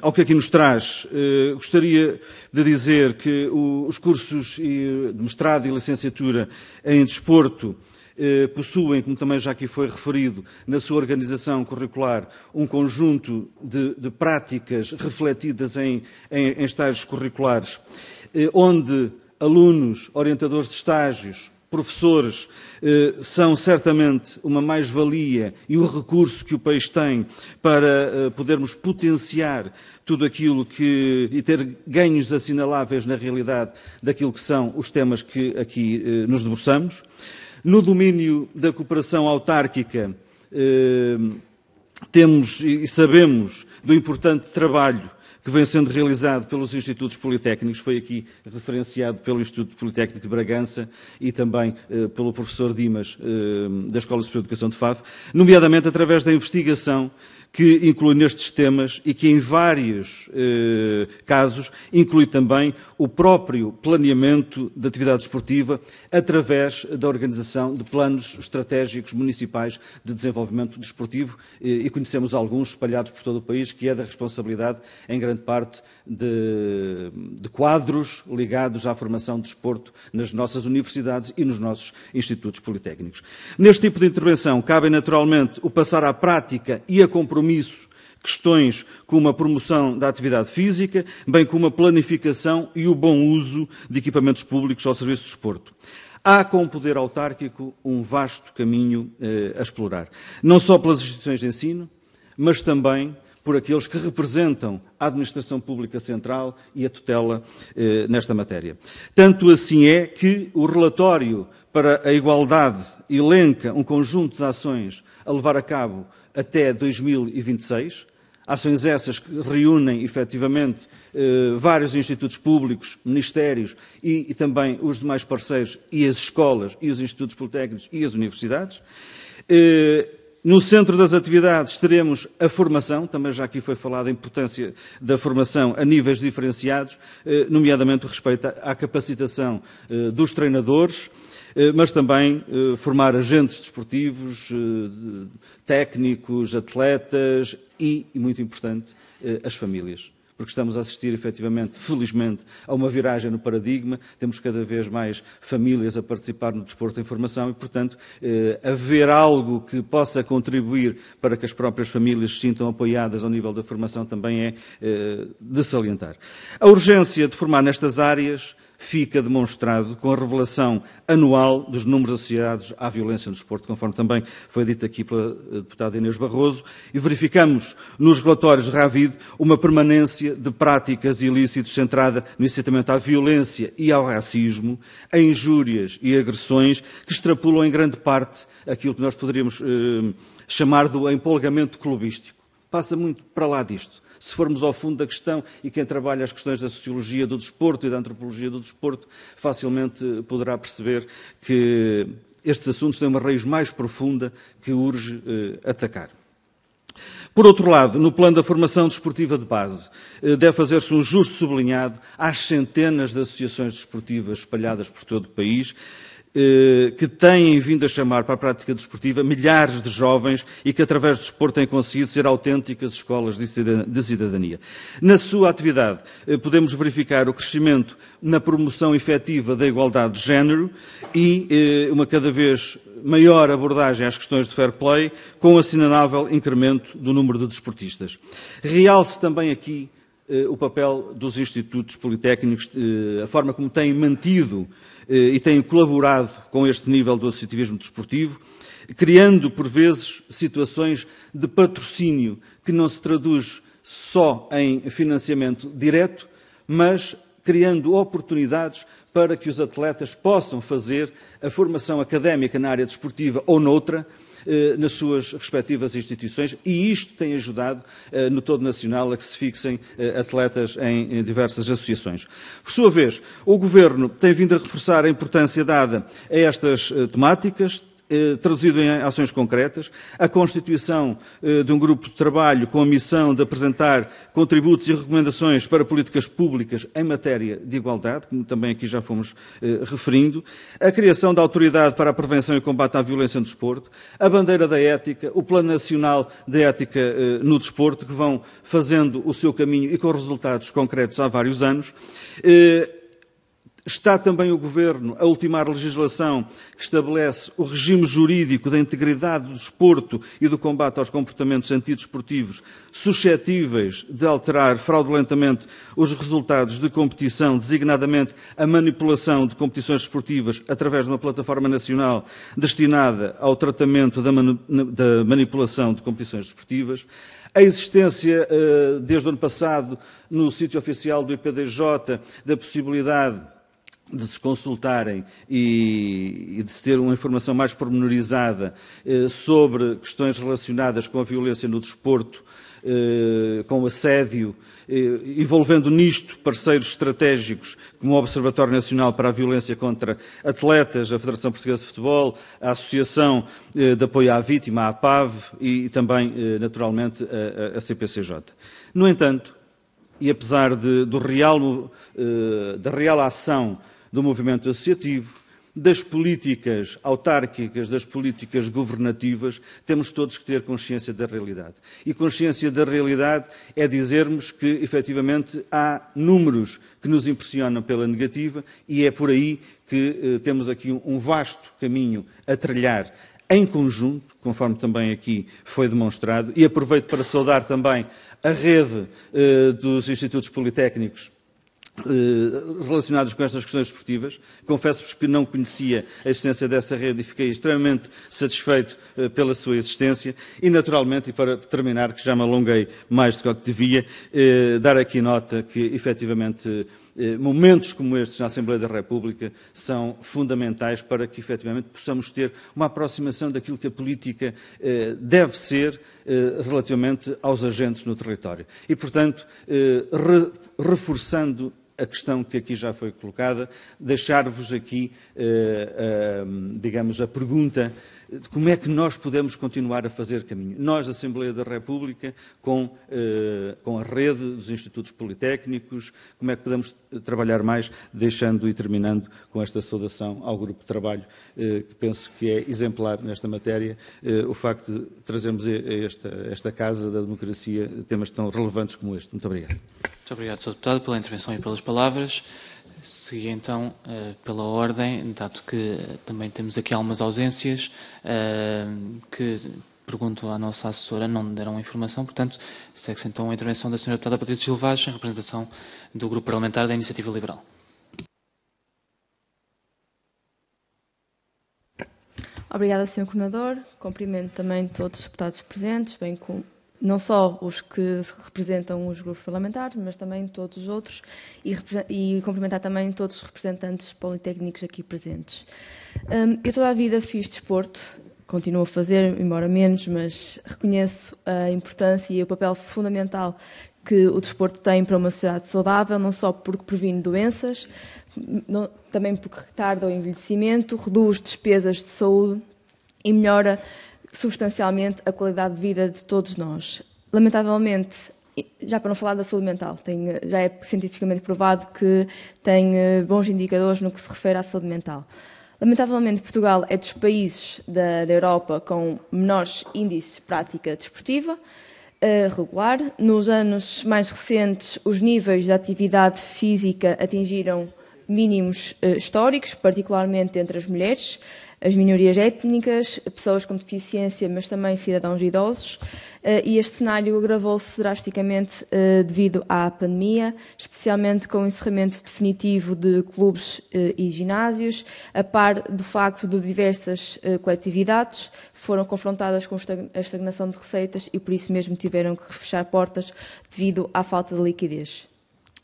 ao que aqui nos traz, gostaria de dizer que os cursos de mestrado e licenciatura em desporto possuem, como também já aqui foi referido, na sua organização curricular, um conjunto de práticas refletidas em estágios curriculares, onde alunos, orientadores de estágios, professores são certamente uma mais-valia e o recurso que o país tem para podermos potenciar tudo aquilo e ter ganhos assinaláveis na realidade daquilo que são os temas que aqui nos debruçamos. No domínio da cooperação autárquica, temos e sabemos do importante trabalho que vem sendo realizado pelos institutos politécnicos, foi aqui referenciado pelo Instituto Politécnico de Bragança e também pelo professor Dimas, da Escola Superior de Educação de Faf, nomeadamente através da investigação que inclui nestes temas e que em vários casos inclui também o próprio planeamento da atividade esportiva através da organização de planos estratégicos municipais de desenvolvimento desportivo e conhecemos alguns espalhados por todo o país, que é da responsabilidade, em grande parte, de quadros ligados à formação de desporto nas nossas universidades e nos nossos institutos politécnicos. Neste tipo de intervenção cabe naturalmente o passar à prática e a compromisso questões como a promoção da atividade física, bem como a planificação e o bom uso de equipamentos públicos ao serviço do desporto. Há, com o poder autárquico, um vasto caminho a explorar, não só pelas instituições de ensino, mas também por aqueles que representam a administração pública central e a tutela nesta matéria. Tanto assim é que o relatório para a igualdade elenca um conjunto de ações a levar a cabo até 2026, ações essas que reúnem, efetivamente, vários institutos públicos, ministérios e também os demais parceiros e as escolas e os institutos politécnicos e as universidades. No centro das atividades teremos a formação, também já aqui foi falada a importância da formação a níveis diferenciados, nomeadamente o respeito à capacitação dos treinadores, mas também formar agentes desportivos, técnicos, atletas e muito importante, as famílias. Porque estamos a assistir, efetivamente, felizmente, a uma viragem no paradigma, temos cada vez mais famílias a participar no desporto em formação e, portanto, haver algo que possa contribuir para que as próprias famílias se sintam apoiadas ao nível da formação também é de salientar. A urgência de formar nestas áreas fica demonstrado com a revelação anual dos números associados à violência no desporto, conforme também foi dito aqui pela deputada Inês Barroso, e verificamos nos relatórios de Ravid uma permanência de práticas ilícitas centrada no incitamento à violência e ao racismo, a injúrias e agressões que extrapolam em grande parte aquilo que nós poderíamos chamar do empolgamento clubístico. Passa muito para lá disto. Se formos ao fundo da questão, e quem trabalha as questões da sociologia do desporto e da antropologia do desporto, facilmente poderá perceber que estes assuntos têm uma raiz mais profunda que urge atacar. Por outro lado, no plano da formação desportiva de base, deve fazer-se um justo sublinhado às centenas de associações desportivas espalhadas por todo o país, que têm vindo a chamar para a prática desportiva milhares de jovens e que, através do desporto, têm conseguido ser autênticas escolas de cidadania. Na sua atividade, podemos verificar o crescimento na promoção efetiva da igualdade de género e uma cada vez maior abordagem às questões de fair play, com assinalável incremento do número de desportistas. Realce também aqui o papel dos institutos politécnicos, a forma como têm mantido e têm colaborado com este nível do associativismo desportivo, criando, por vezes, situações de patrocínio que não se traduz só em financiamento direto, mas criando oportunidades para que os atletas possam fazer a formação académica na área desportiva ou noutra, nas suas respectivas instituições, e isto tem ajudado no todo nacional a que se fixem atletas em diversas associações. Por sua vez, o Governo tem vindo a reforçar a importância dada a estas temáticas, traduzido em ações concretas, a constituição de um grupo de trabalho com a missão de apresentar contributos e recomendações para políticas públicas em matéria de igualdade, como também aqui já fomos referindo, a criação da Autoridade para a Prevenção e Combate à Violência no Desporto, a Bandeira da Ética, o Plano Nacional de Ética no Desporto, que vão fazendo o seu caminho e com resultados concretos há vários anos. Está também o Governo a ultimar a legislação que estabelece o regime jurídico da integridade do desporto e do combate aos comportamentos antidesportivos suscetíveis de alterar fraudulentamente os resultados de competição, designadamente a manipulação de competições desportivas através de uma plataforma nacional destinada ao tratamento da manipulação de competições desportivas. A existência, desde o ano passado, no sítio oficial do IPDJ, da possibilidade de se consultarem e de se ter uma informação mais pormenorizada sobre questões relacionadas com a violência no desporto, com o assédio, envolvendo nisto parceiros estratégicos como o Observatório Nacional para a Violência contra Atletas, a Federação Portuguesa de Futebol, a Associação de Apoio à Vítima, a APAV, e também, naturalmente, a CPCJ. No entanto, e apesar da real ação do movimento associativo, das políticas autárquicas, das políticas governativas, temos todos que ter consciência da realidade. E consciência da realidade é dizermos que, efetivamente, há números que nos impressionam pela negativa e é por aí que temos aqui um vasto caminho a trilhar em conjunto, conforme também aqui foi demonstrado, e aproveito para saudar também a rede dos institutos politécnicos relacionados com estas questões desportivas. Confesso-vos que não conhecia a existência dessa rede e fiquei extremamente satisfeito pela sua existência e, naturalmente, e para terminar, que já me alonguei mais do que o que devia, dar aqui nota que, efetivamente, momentos como estes na Assembleia da República são fundamentais para que, efetivamente, possamos ter uma aproximação daquilo que a política deve ser relativamente aos agentes no território. E, portanto, reforçando a questão que aqui já foi colocada, deixar-vos aqui, digamos, a pergunta de como é que nós podemos continuar a fazer caminho. Nós, Assembleia da República, com a rede dos institutos politécnicos, como é que podemos trabalhar mais, deixando e terminando com esta saudação ao grupo de trabalho, que penso que é exemplar nesta matéria, o facto de trazermos a esta Casa da Democracia temas tão relevantes como este. Muito obrigado. Muito obrigado, Sr. Deputado, pela intervenção e pelas palavras. Segui então pela ordem, dado que também temos aqui algumas ausências que, pergunto à nossa assessora, não me deram informação, portanto, segue-se então a intervenção da Sra. Deputada Patrícia Gil Vaz, em representação do Grupo Parlamentar da Iniciativa Liberal. Obrigada, Sr. Coordenador. Cumprimento também todos os deputados presentes, bem como não só os que representam os grupos parlamentares, mas também todos os outros, e cumprimentar também todos os representantes politécnicos aqui presentes. Eu toda a vida fiz desporto, continuo a fazer, embora menos, mas reconheço a importância e o papel fundamental que o desporto tem para uma sociedade saudável, não só porque previne doenças, também porque retarda o envelhecimento, reduz despesas de saúde e melhora substancialmente a qualidade de vida de todos nós. Lamentavelmente, já para não falar da saúde mental, já é cientificamente provado que tem bons indicadores no que se refere à saúde mental. Lamentavelmente, Portugal é dos países da Europa com menores índices de prática desportiva regular. Nos anos mais recentes, os níveis de atividade física atingiram mínimos históricos, particularmente entre as mulheres, as minorias étnicas, pessoas com deficiência, mas também cidadãos idosos. E este cenário agravou-se drasticamente devido à pandemia, especialmente com o encerramento definitivo de clubes e ginásios, a par do facto de diversas coletividades foram confrontadas com a estagnação de receitas e por isso mesmo tiveram que fechar portas devido à falta de liquidez.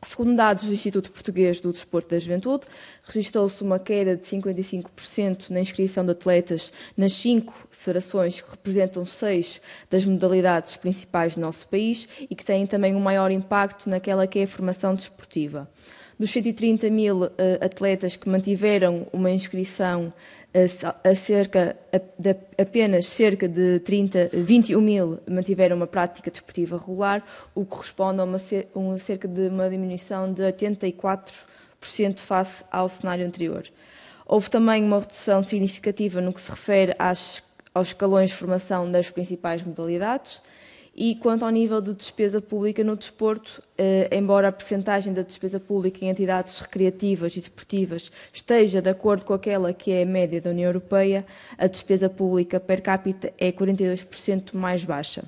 Segundo dados do Instituto Português do Desporto da Juventude, registrou-se uma queda de 55% na inscrição de atletas nas 5 federações que representam 6 das modalidades principais do nosso país e que têm também um maior impacto naquela que é a formação desportiva. Dos 130 mil atletas que mantiveram uma inscrição, apenas cerca de 21 mil mantiveram uma prática desportiva regular, o que corresponde a cerca de uma diminuição de 84% face ao cenário anterior. Houve também uma redução significativa no que se refere aos escalões de formação das principais modalidades. E quanto ao nível de despesa pública no desporto, embora a percentagem da despesa pública em entidades recreativas e desportivas esteja de acordo com aquela que é a média da União Europeia, a despesa pública per capita é 42% mais baixa.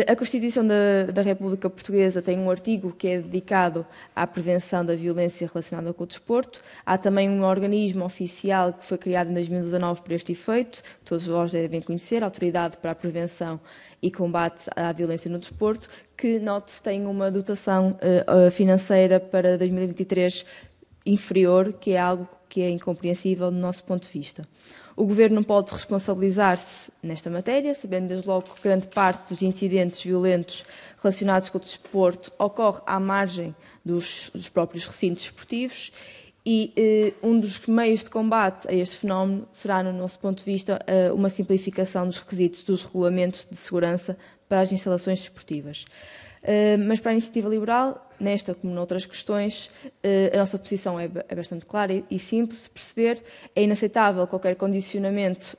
A Constituição da República Portuguesa tem um artigo que é dedicado à prevenção da violência relacionada com o desporto. Há também um organismo oficial que foi criado em 2019 para este efeito, que todos vós devem conhecer, a Autoridade para a Prevenção e Combate à Violência no Desporto, que, note-se, tem uma dotação financeira para 2023 inferior, que é algo que é incompreensível do nosso ponto de vista. O Governo não pode responsabilizar-se nesta matéria, sabendo desde logo que grande parte dos incidentes violentos relacionados com o desporto ocorre à margem dos próprios recintos desportivos e um dos meios de combate a este fenómeno será, no nosso ponto de vista, uma simplificação dos requisitos dos regulamentos de segurança para as instalações desportivas. Mas para a Iniciativa Liberal, nesta como noutras questões, a nossa posição é bastante clara e simples de perceber. É inaceitável qualquer condicionamento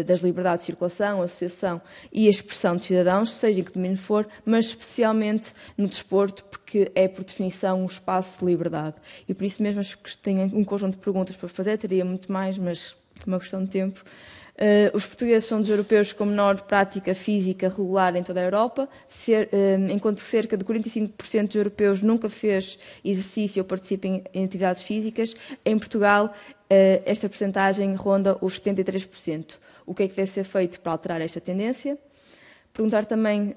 das liberdades de circulação, associação e expressão de cidadãos, seja em que domínio for, mas especialmente no desporto, porque é, por definição, um espaço de liberdade. E por isso mesmo, acho que tenho um conjunto de perguntas para fazer, teria muito mais, mas por uma questão de tempo. Os portugueses são dos europeus com menor prática física regular em toda a Europa, enquanto cerca de 45% dos europeus nunca fez exercício ou participa em atividades físicas. Em Portugal, esta percentagem ronda os 73%. O que é que deve ser feito para alterar esta tendência? Perguntar também,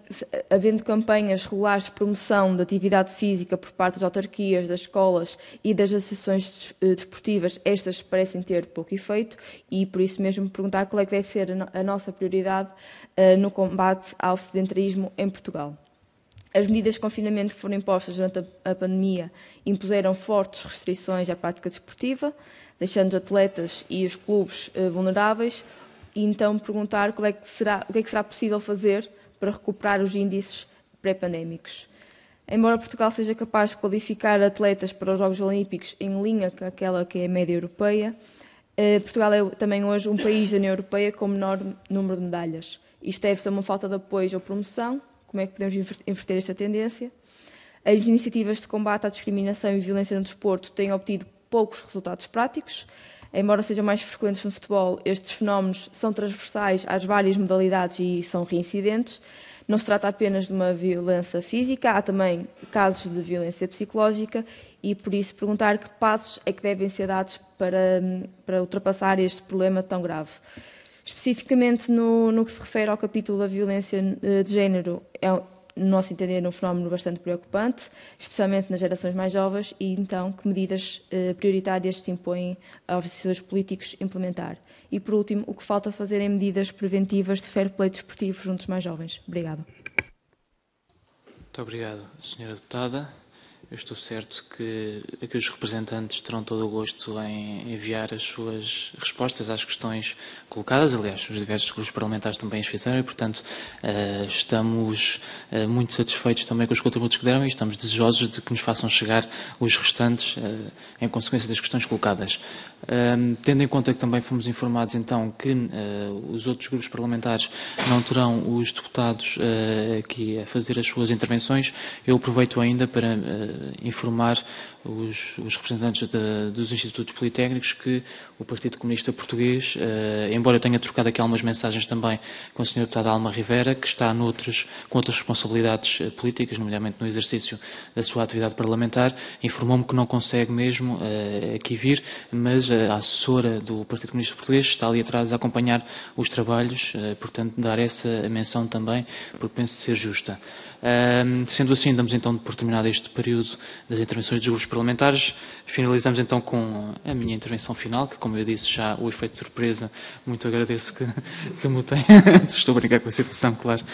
havendo campanhas regulares de promoção da atividade física por parte das autarquias, das escolas e das associações desportivas, estas parecem ter pouco efeito e, por isso mesmo, perguntar qual é que deve ser a nossa prioridade no combate ao sedentarismo em Portugal. As medidas de confinamento que foram impostas durante a pandemia impuseram fortes restrições à prática desportiva, deixando os atletas e os clubes vulneráveis. E então perguntar o que é que será possível fazer para recuperar os índices pré-pandémicos. Embora Portugal seja capaz de qualificar atletas para os Jogos Olímpicos em linha com aquela que é a média europeia, Portugal é também hoje um país da União Europeia com menor número de medalhas. Isto deve-se a uma falta de apoio ou promoção. Como é que podemos inverter esta tendência? As iniciativas de combate à discriminação e violência no desporto têm obtido poucos resultados práticos. Embora sejam mais frequentes no futebol, estes fenómenos são transversais às várias modalidades e são reincidentes. Não se trata apenas de uma violência física, há também casos de violência psicológica e, por isso, perguntar que passos é que devem ser dados para ultrapassar este problema tão grave. Especificamente no que se refere ao capítulo da violência de género, no nosso entender, um fenómeno bastante preocupante, especialmente nas gerações mais jovens, e então que medidas prioritárias se impõem aos decisores políticos implementar. E, por último, o que falta fazer em medidas preventivas de fair play desportivo junto aos mais jovens. Obrigada. Muito obrigado, Sra. Deputada. Eu estou certo que os representantes terão todo o gosto em enviar as suas respostas às questões colocadas. Aliás, os diversos grupos parlamentares também as fizeram e, portanto, estamos muito satisfeitos também com os contributos que deram e estamos desejosos de que nos façam chegar os restantes em consequência das questões colocadas. Tendo em conta que também fomos informados, então, que os outros grupos parlamentares não terão os deputados aqui a fazer as suas intervenções, eu aproveito ainda para informar os representantes dos institutos politécnicos que o Partido Comunista Português, embora eu tenha trocado aqui algumas mensagens também com a Sra. Deputada Alma Rivera, que está com outras responsabilidades políticas, nomeadamente no exercício da sua atividade parlamentar, informou-me que não consegue mesmo aqui vir, mas a assessora do Partido Comunista Português está ali atrás a acompanhar os trabalhos, portanto, dar essa menção também, porque penso ser justa. Sendo assim, damos então por terminado este período das intervenções dos grupos parlamentares. Finalizamos então com a minha intervenção final, que, como eu disse, já o efeito de surpresa, muito agradeço que me tem. Estou a brincar com a situação, claro.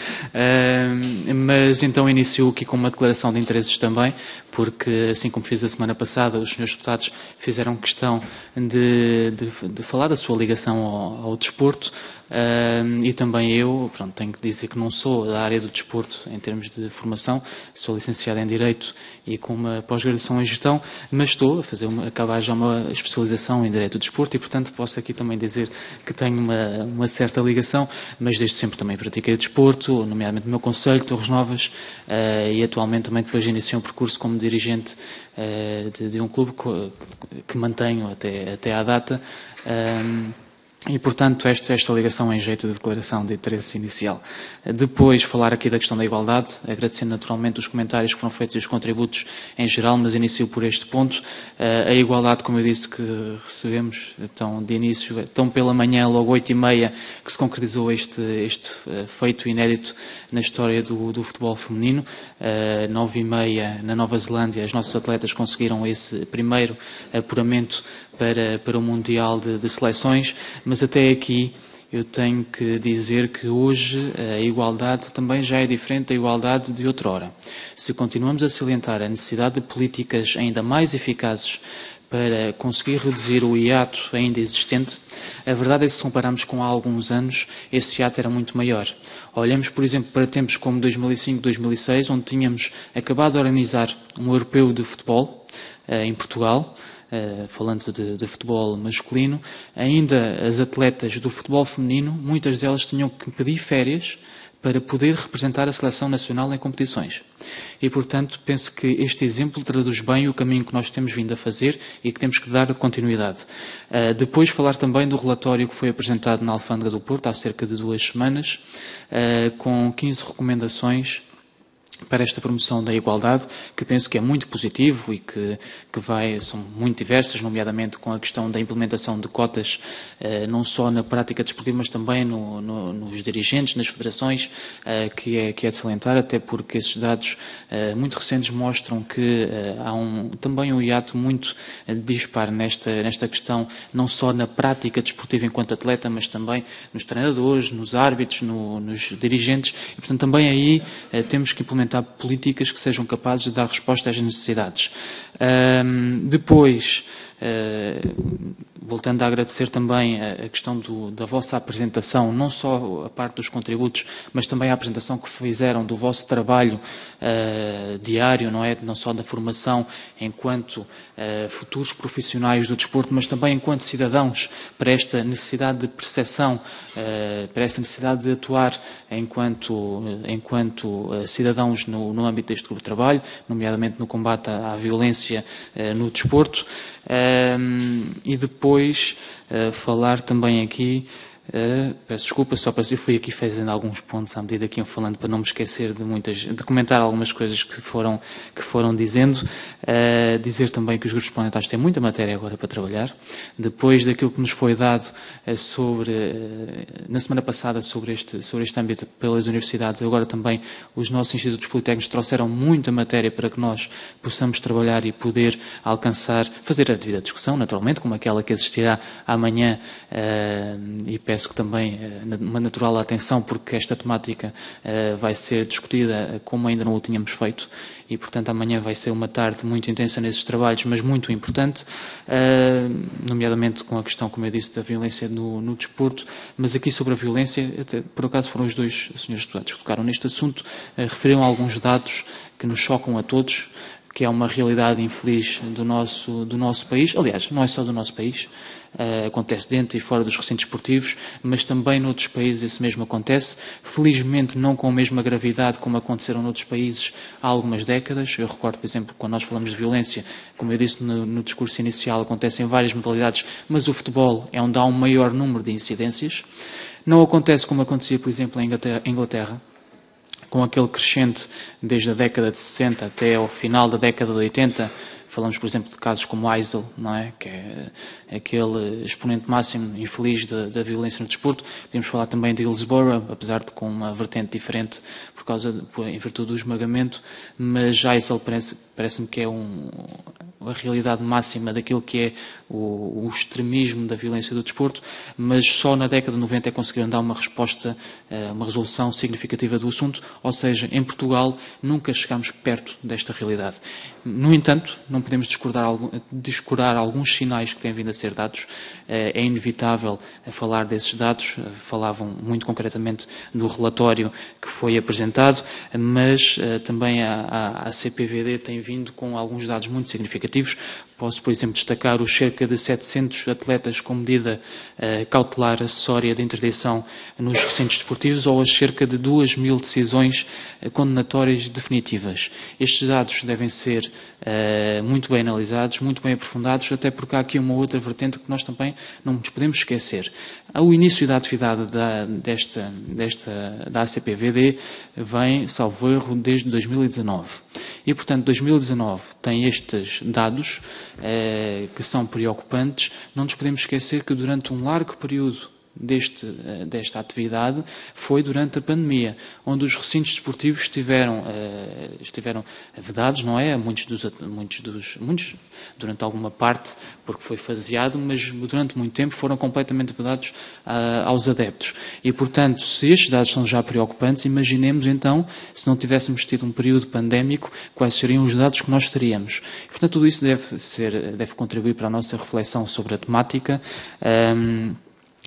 Mas então inicio aqui com uma declaração de interesses também, porque, assim como fiz a semana passada, os senhores deputados fizeram questão de falar da sua ligação ao desporto. E também eu, tenho que dizer que não sou da área do desporto em termos de formação, sou licenciado em Direito e com uma pós-graduação em Gestão, mas estou a acabar já uma especialização em Direito do Desporto e, portanto, posso aqui também dizer que tenho uma certa ligação, mas desde sempre também pratiquei desporto, nomeadamente no meu concelho, Torres Novas, e atualmente também depois iniciei um percurso como dirigente de um clube que mantenho até à data. E, portanto, esta ligação em jeito de declaração de interesse inicial. Depois, falar aqui da questão da igualdade, agradecendo naturalmente os comentários que foram feitos e os contributos em geral, mas inicio por este ponto. A igualdade, como eu disse, que recebemos então, de início, tão pela manhã, logo 8h30, que se concretizou este feito inédito na história do futebol feminino. 9h30, na Nova Zelândia, os nossos atletas conseguiram esse primeiro apuramento para o Mundial de Seleções, mas até aqui eu tenho que dizer que hoje a igualdade também já é diferente da igualdade de outrora. Se continuamos a salientar a necessidade de políticas ainda mais eficazes para conseguir reduzir o hiato ainda existente, a verdade é que se compararmos com há alguns anos, esse hiato era muito maior. Olhamos, por exemplo, para tempos como 2005, 2006, onde tínhamos acabado de organizar um europeu de futebol em Portugal, falando de futebol masculino, ainda as atletas do futebol feminino, muitas delas tinham que pedir férias para poder representar a seleção nacional em competições. E, portanto, penso que este exemplo traduz bem o caminho que nós temos vindo a fazer e que temos que dar continuidade. Depois, falar também do relatório que foi apresentado na Alfândega do Porto há cerca de 2 semanas, com 15 recomendações para esta promoção da igualdade, que penso que é muito positivo e que são muito diversas, nomeadamente com a questão da implementação de cotas, não só na prática desportiva, mas também nos dirigentes, nas federações, que é de salientar, até porque esses dados muito recentes mostram que há também um hiato muito dispar nesta questão, não só na prática desportiva enquanto atleta, mas também nos treinadores, nos árbitros, nos dirigentes, e portanto também aí temos que implementar políticas que sejam capazes de dar resposta às necessidades. Depois, voltando a agradecer também a questão da vossa apresentação, não só a parte dos contributos, mas também a apresentação que fizeram do vosso trabalho diário, não só da formação enquanto futuros profissionais do desporto, mas também enquanto cidadãos, para esta necessidade de percepção, para essa necessidade de atuar enquanto cidadãos no âmbito deste grupo de trabalho, nomeadamente no combate à violência no desporto. E depois falar também aqui, peço desculpa, eu fui aqui fazendo alguns pontos à medida que iam falando para não me esquecer de comentar algumas coisas que foram dizendo. Dizer também que os grupos parlamentares têm muita matéria agora para trabalhar. Depois daquilo que nos foi dado na semana passada sobre este âmbito pelas universidades, agora também os nossos institutos politécnicos trouxeram muita matéria para que nós possamos trabalhar e poder fazer a devida discussão, naturalmente, como aquela que existirá amanhã, e peço parece que também uma natural atenção, porque esta temática vai ser discutida como ainda não o tínhamos feito, e, portanto, amanhã vai ser uma tarde muito intensa nesses trabalhos, mas muito importante, nomeadamente com a questão, como eu disse, da violência no desporto, mas aqui sobre a violência, até, por acaso foram os dois senhores deputados que tocaram neste assunto, referiram alguns dados que nos chocam a todos, que é uma realidade infeliz do nosso país. Aliás, não é só do nosso país, acontece dentro e fora dos recintos esportivos, mas também noutros países esse mesmo acontece. Felizmente não com a mesma gravidade como aconteceram noutros países há algumas décadas. Eu recordo, por exemplo, quando nós falamos de violência, como eu disse no discurso inicial, acontecem várias modalidades, mas o futebol é onde há um maior número de incidências. Não acontece como acontecia, por exemplo, em Inglaterra, com aquele crescente desde a década de 60 até ao final da década de 80, falamos, por exemplo, de casos como Eisel, não é? Que é aquele exponente máximo infeliz da violência no desporto. Podemos falar também de Hillsborough, apesar de com uma vertente diferente em virtude do esmagamento, mas Eisel parece-me que é a realidade máxima daquilo que é o extremismo da violência do desporto, mas só na década de 90 é que conseguiram dar uma resposta, uma resolução significativa do assunto, ou seja, em Portugal nunca chegámos perto desta realidade. No entanto, não podemos descurar alguns sinais que têm vindo a ser dados. É inevitável falar desses dados, falavam muito concretamente do relatório que foi apresentado, mas também a CPVD tem vindo com alguns dados muito significativos. Posso, por exemplo, destacar os cerca de 700 atletas com medida cautelar acessória de interdição nos recintos desportivos ou as cerca de 2.000 decisões condenatórias definitivas. Estes dados devem ser muito bem analisados, muito bem aprofundados, até porque há aqui uma outra vertente que nós também não nos podemos esquecer. O início da atividade da ACPVD vem, salvo erro, desde 2019. E, portanto, 2019 tem estes dados que são preocupantes. Não nos podemos esquecer que durante um largo período desta atividade foi durante a pandemia, onde os recintos desportivos estiveram vedados, não é? Muitos durante alguma parte, porque foi faseado, mas durante muito tempo foram completamente vedados aos adeptos. E, portanto, se estes dados são já preocupantes, imaginemos então, se não tivéssemos tido um período pandémico, quais seriam os dados que nós teríamos. E, portanto, tudo isso deve contribuir para a nossa reflexão sobre a temática.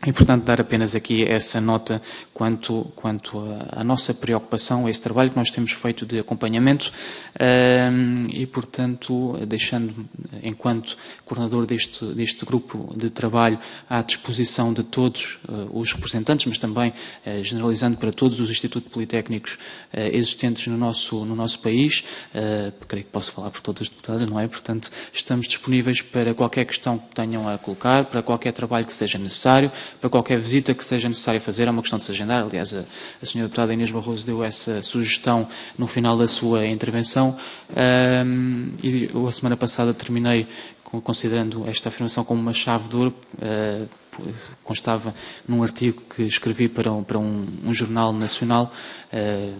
E, portanto, dar apenas aqui essa nota quanto à nossa preocupação, a esse trabalho que nós temos feito de acompanhamento e, portanto, deixando, enquanto coordenador deste grupo de trabalho, à disposição de todos os representantes, mas também generalizando para todos os institutos politécnicos existentes no nosso país. Creio que posso falar por todos os deputados, não é? Portanto, estamos disponíveis para qualquer questão que tenham a colocar, para qualquer trabalho que seja necessário, para qualquer visita que seja necessário fazer. É uma questão de se agendar. Aliás, a senhora deputada Inês Barroso deu essa sugestão no final da sua intervenção. E a semana passada terminei considerando esta afirmação como uma chave de ouro. Constava num artigo que escrevi para um jornal nacional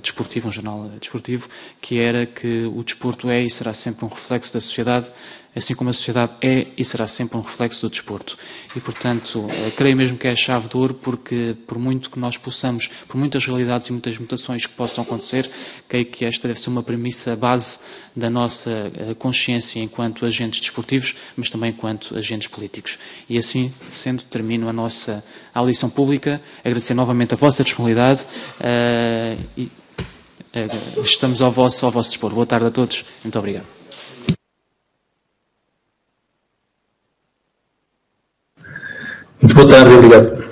desportivo, um jornal desportivo, que era que o desporto é e será sempre um reflexo da sociedade, assim como a sociedade é e será sempre um reflexo do desporto. E, portanto, creio mesmo que é a chave de ouro, porque por muito que nós possamos, por muitas realidades e muitas mutações que possam acontecer, creio que esta deve ser uma premissa base da nossa consciência enquanto agentes desportivos, mas também enquanto agentes políticos. E assim, sendo, termino a nossa audição pública, agradecer novamente a vossa disponibilidade e estamos ao vosso dispor. Boa tarde a todos. Muito obrigado. Muito boa tarde, obrigado.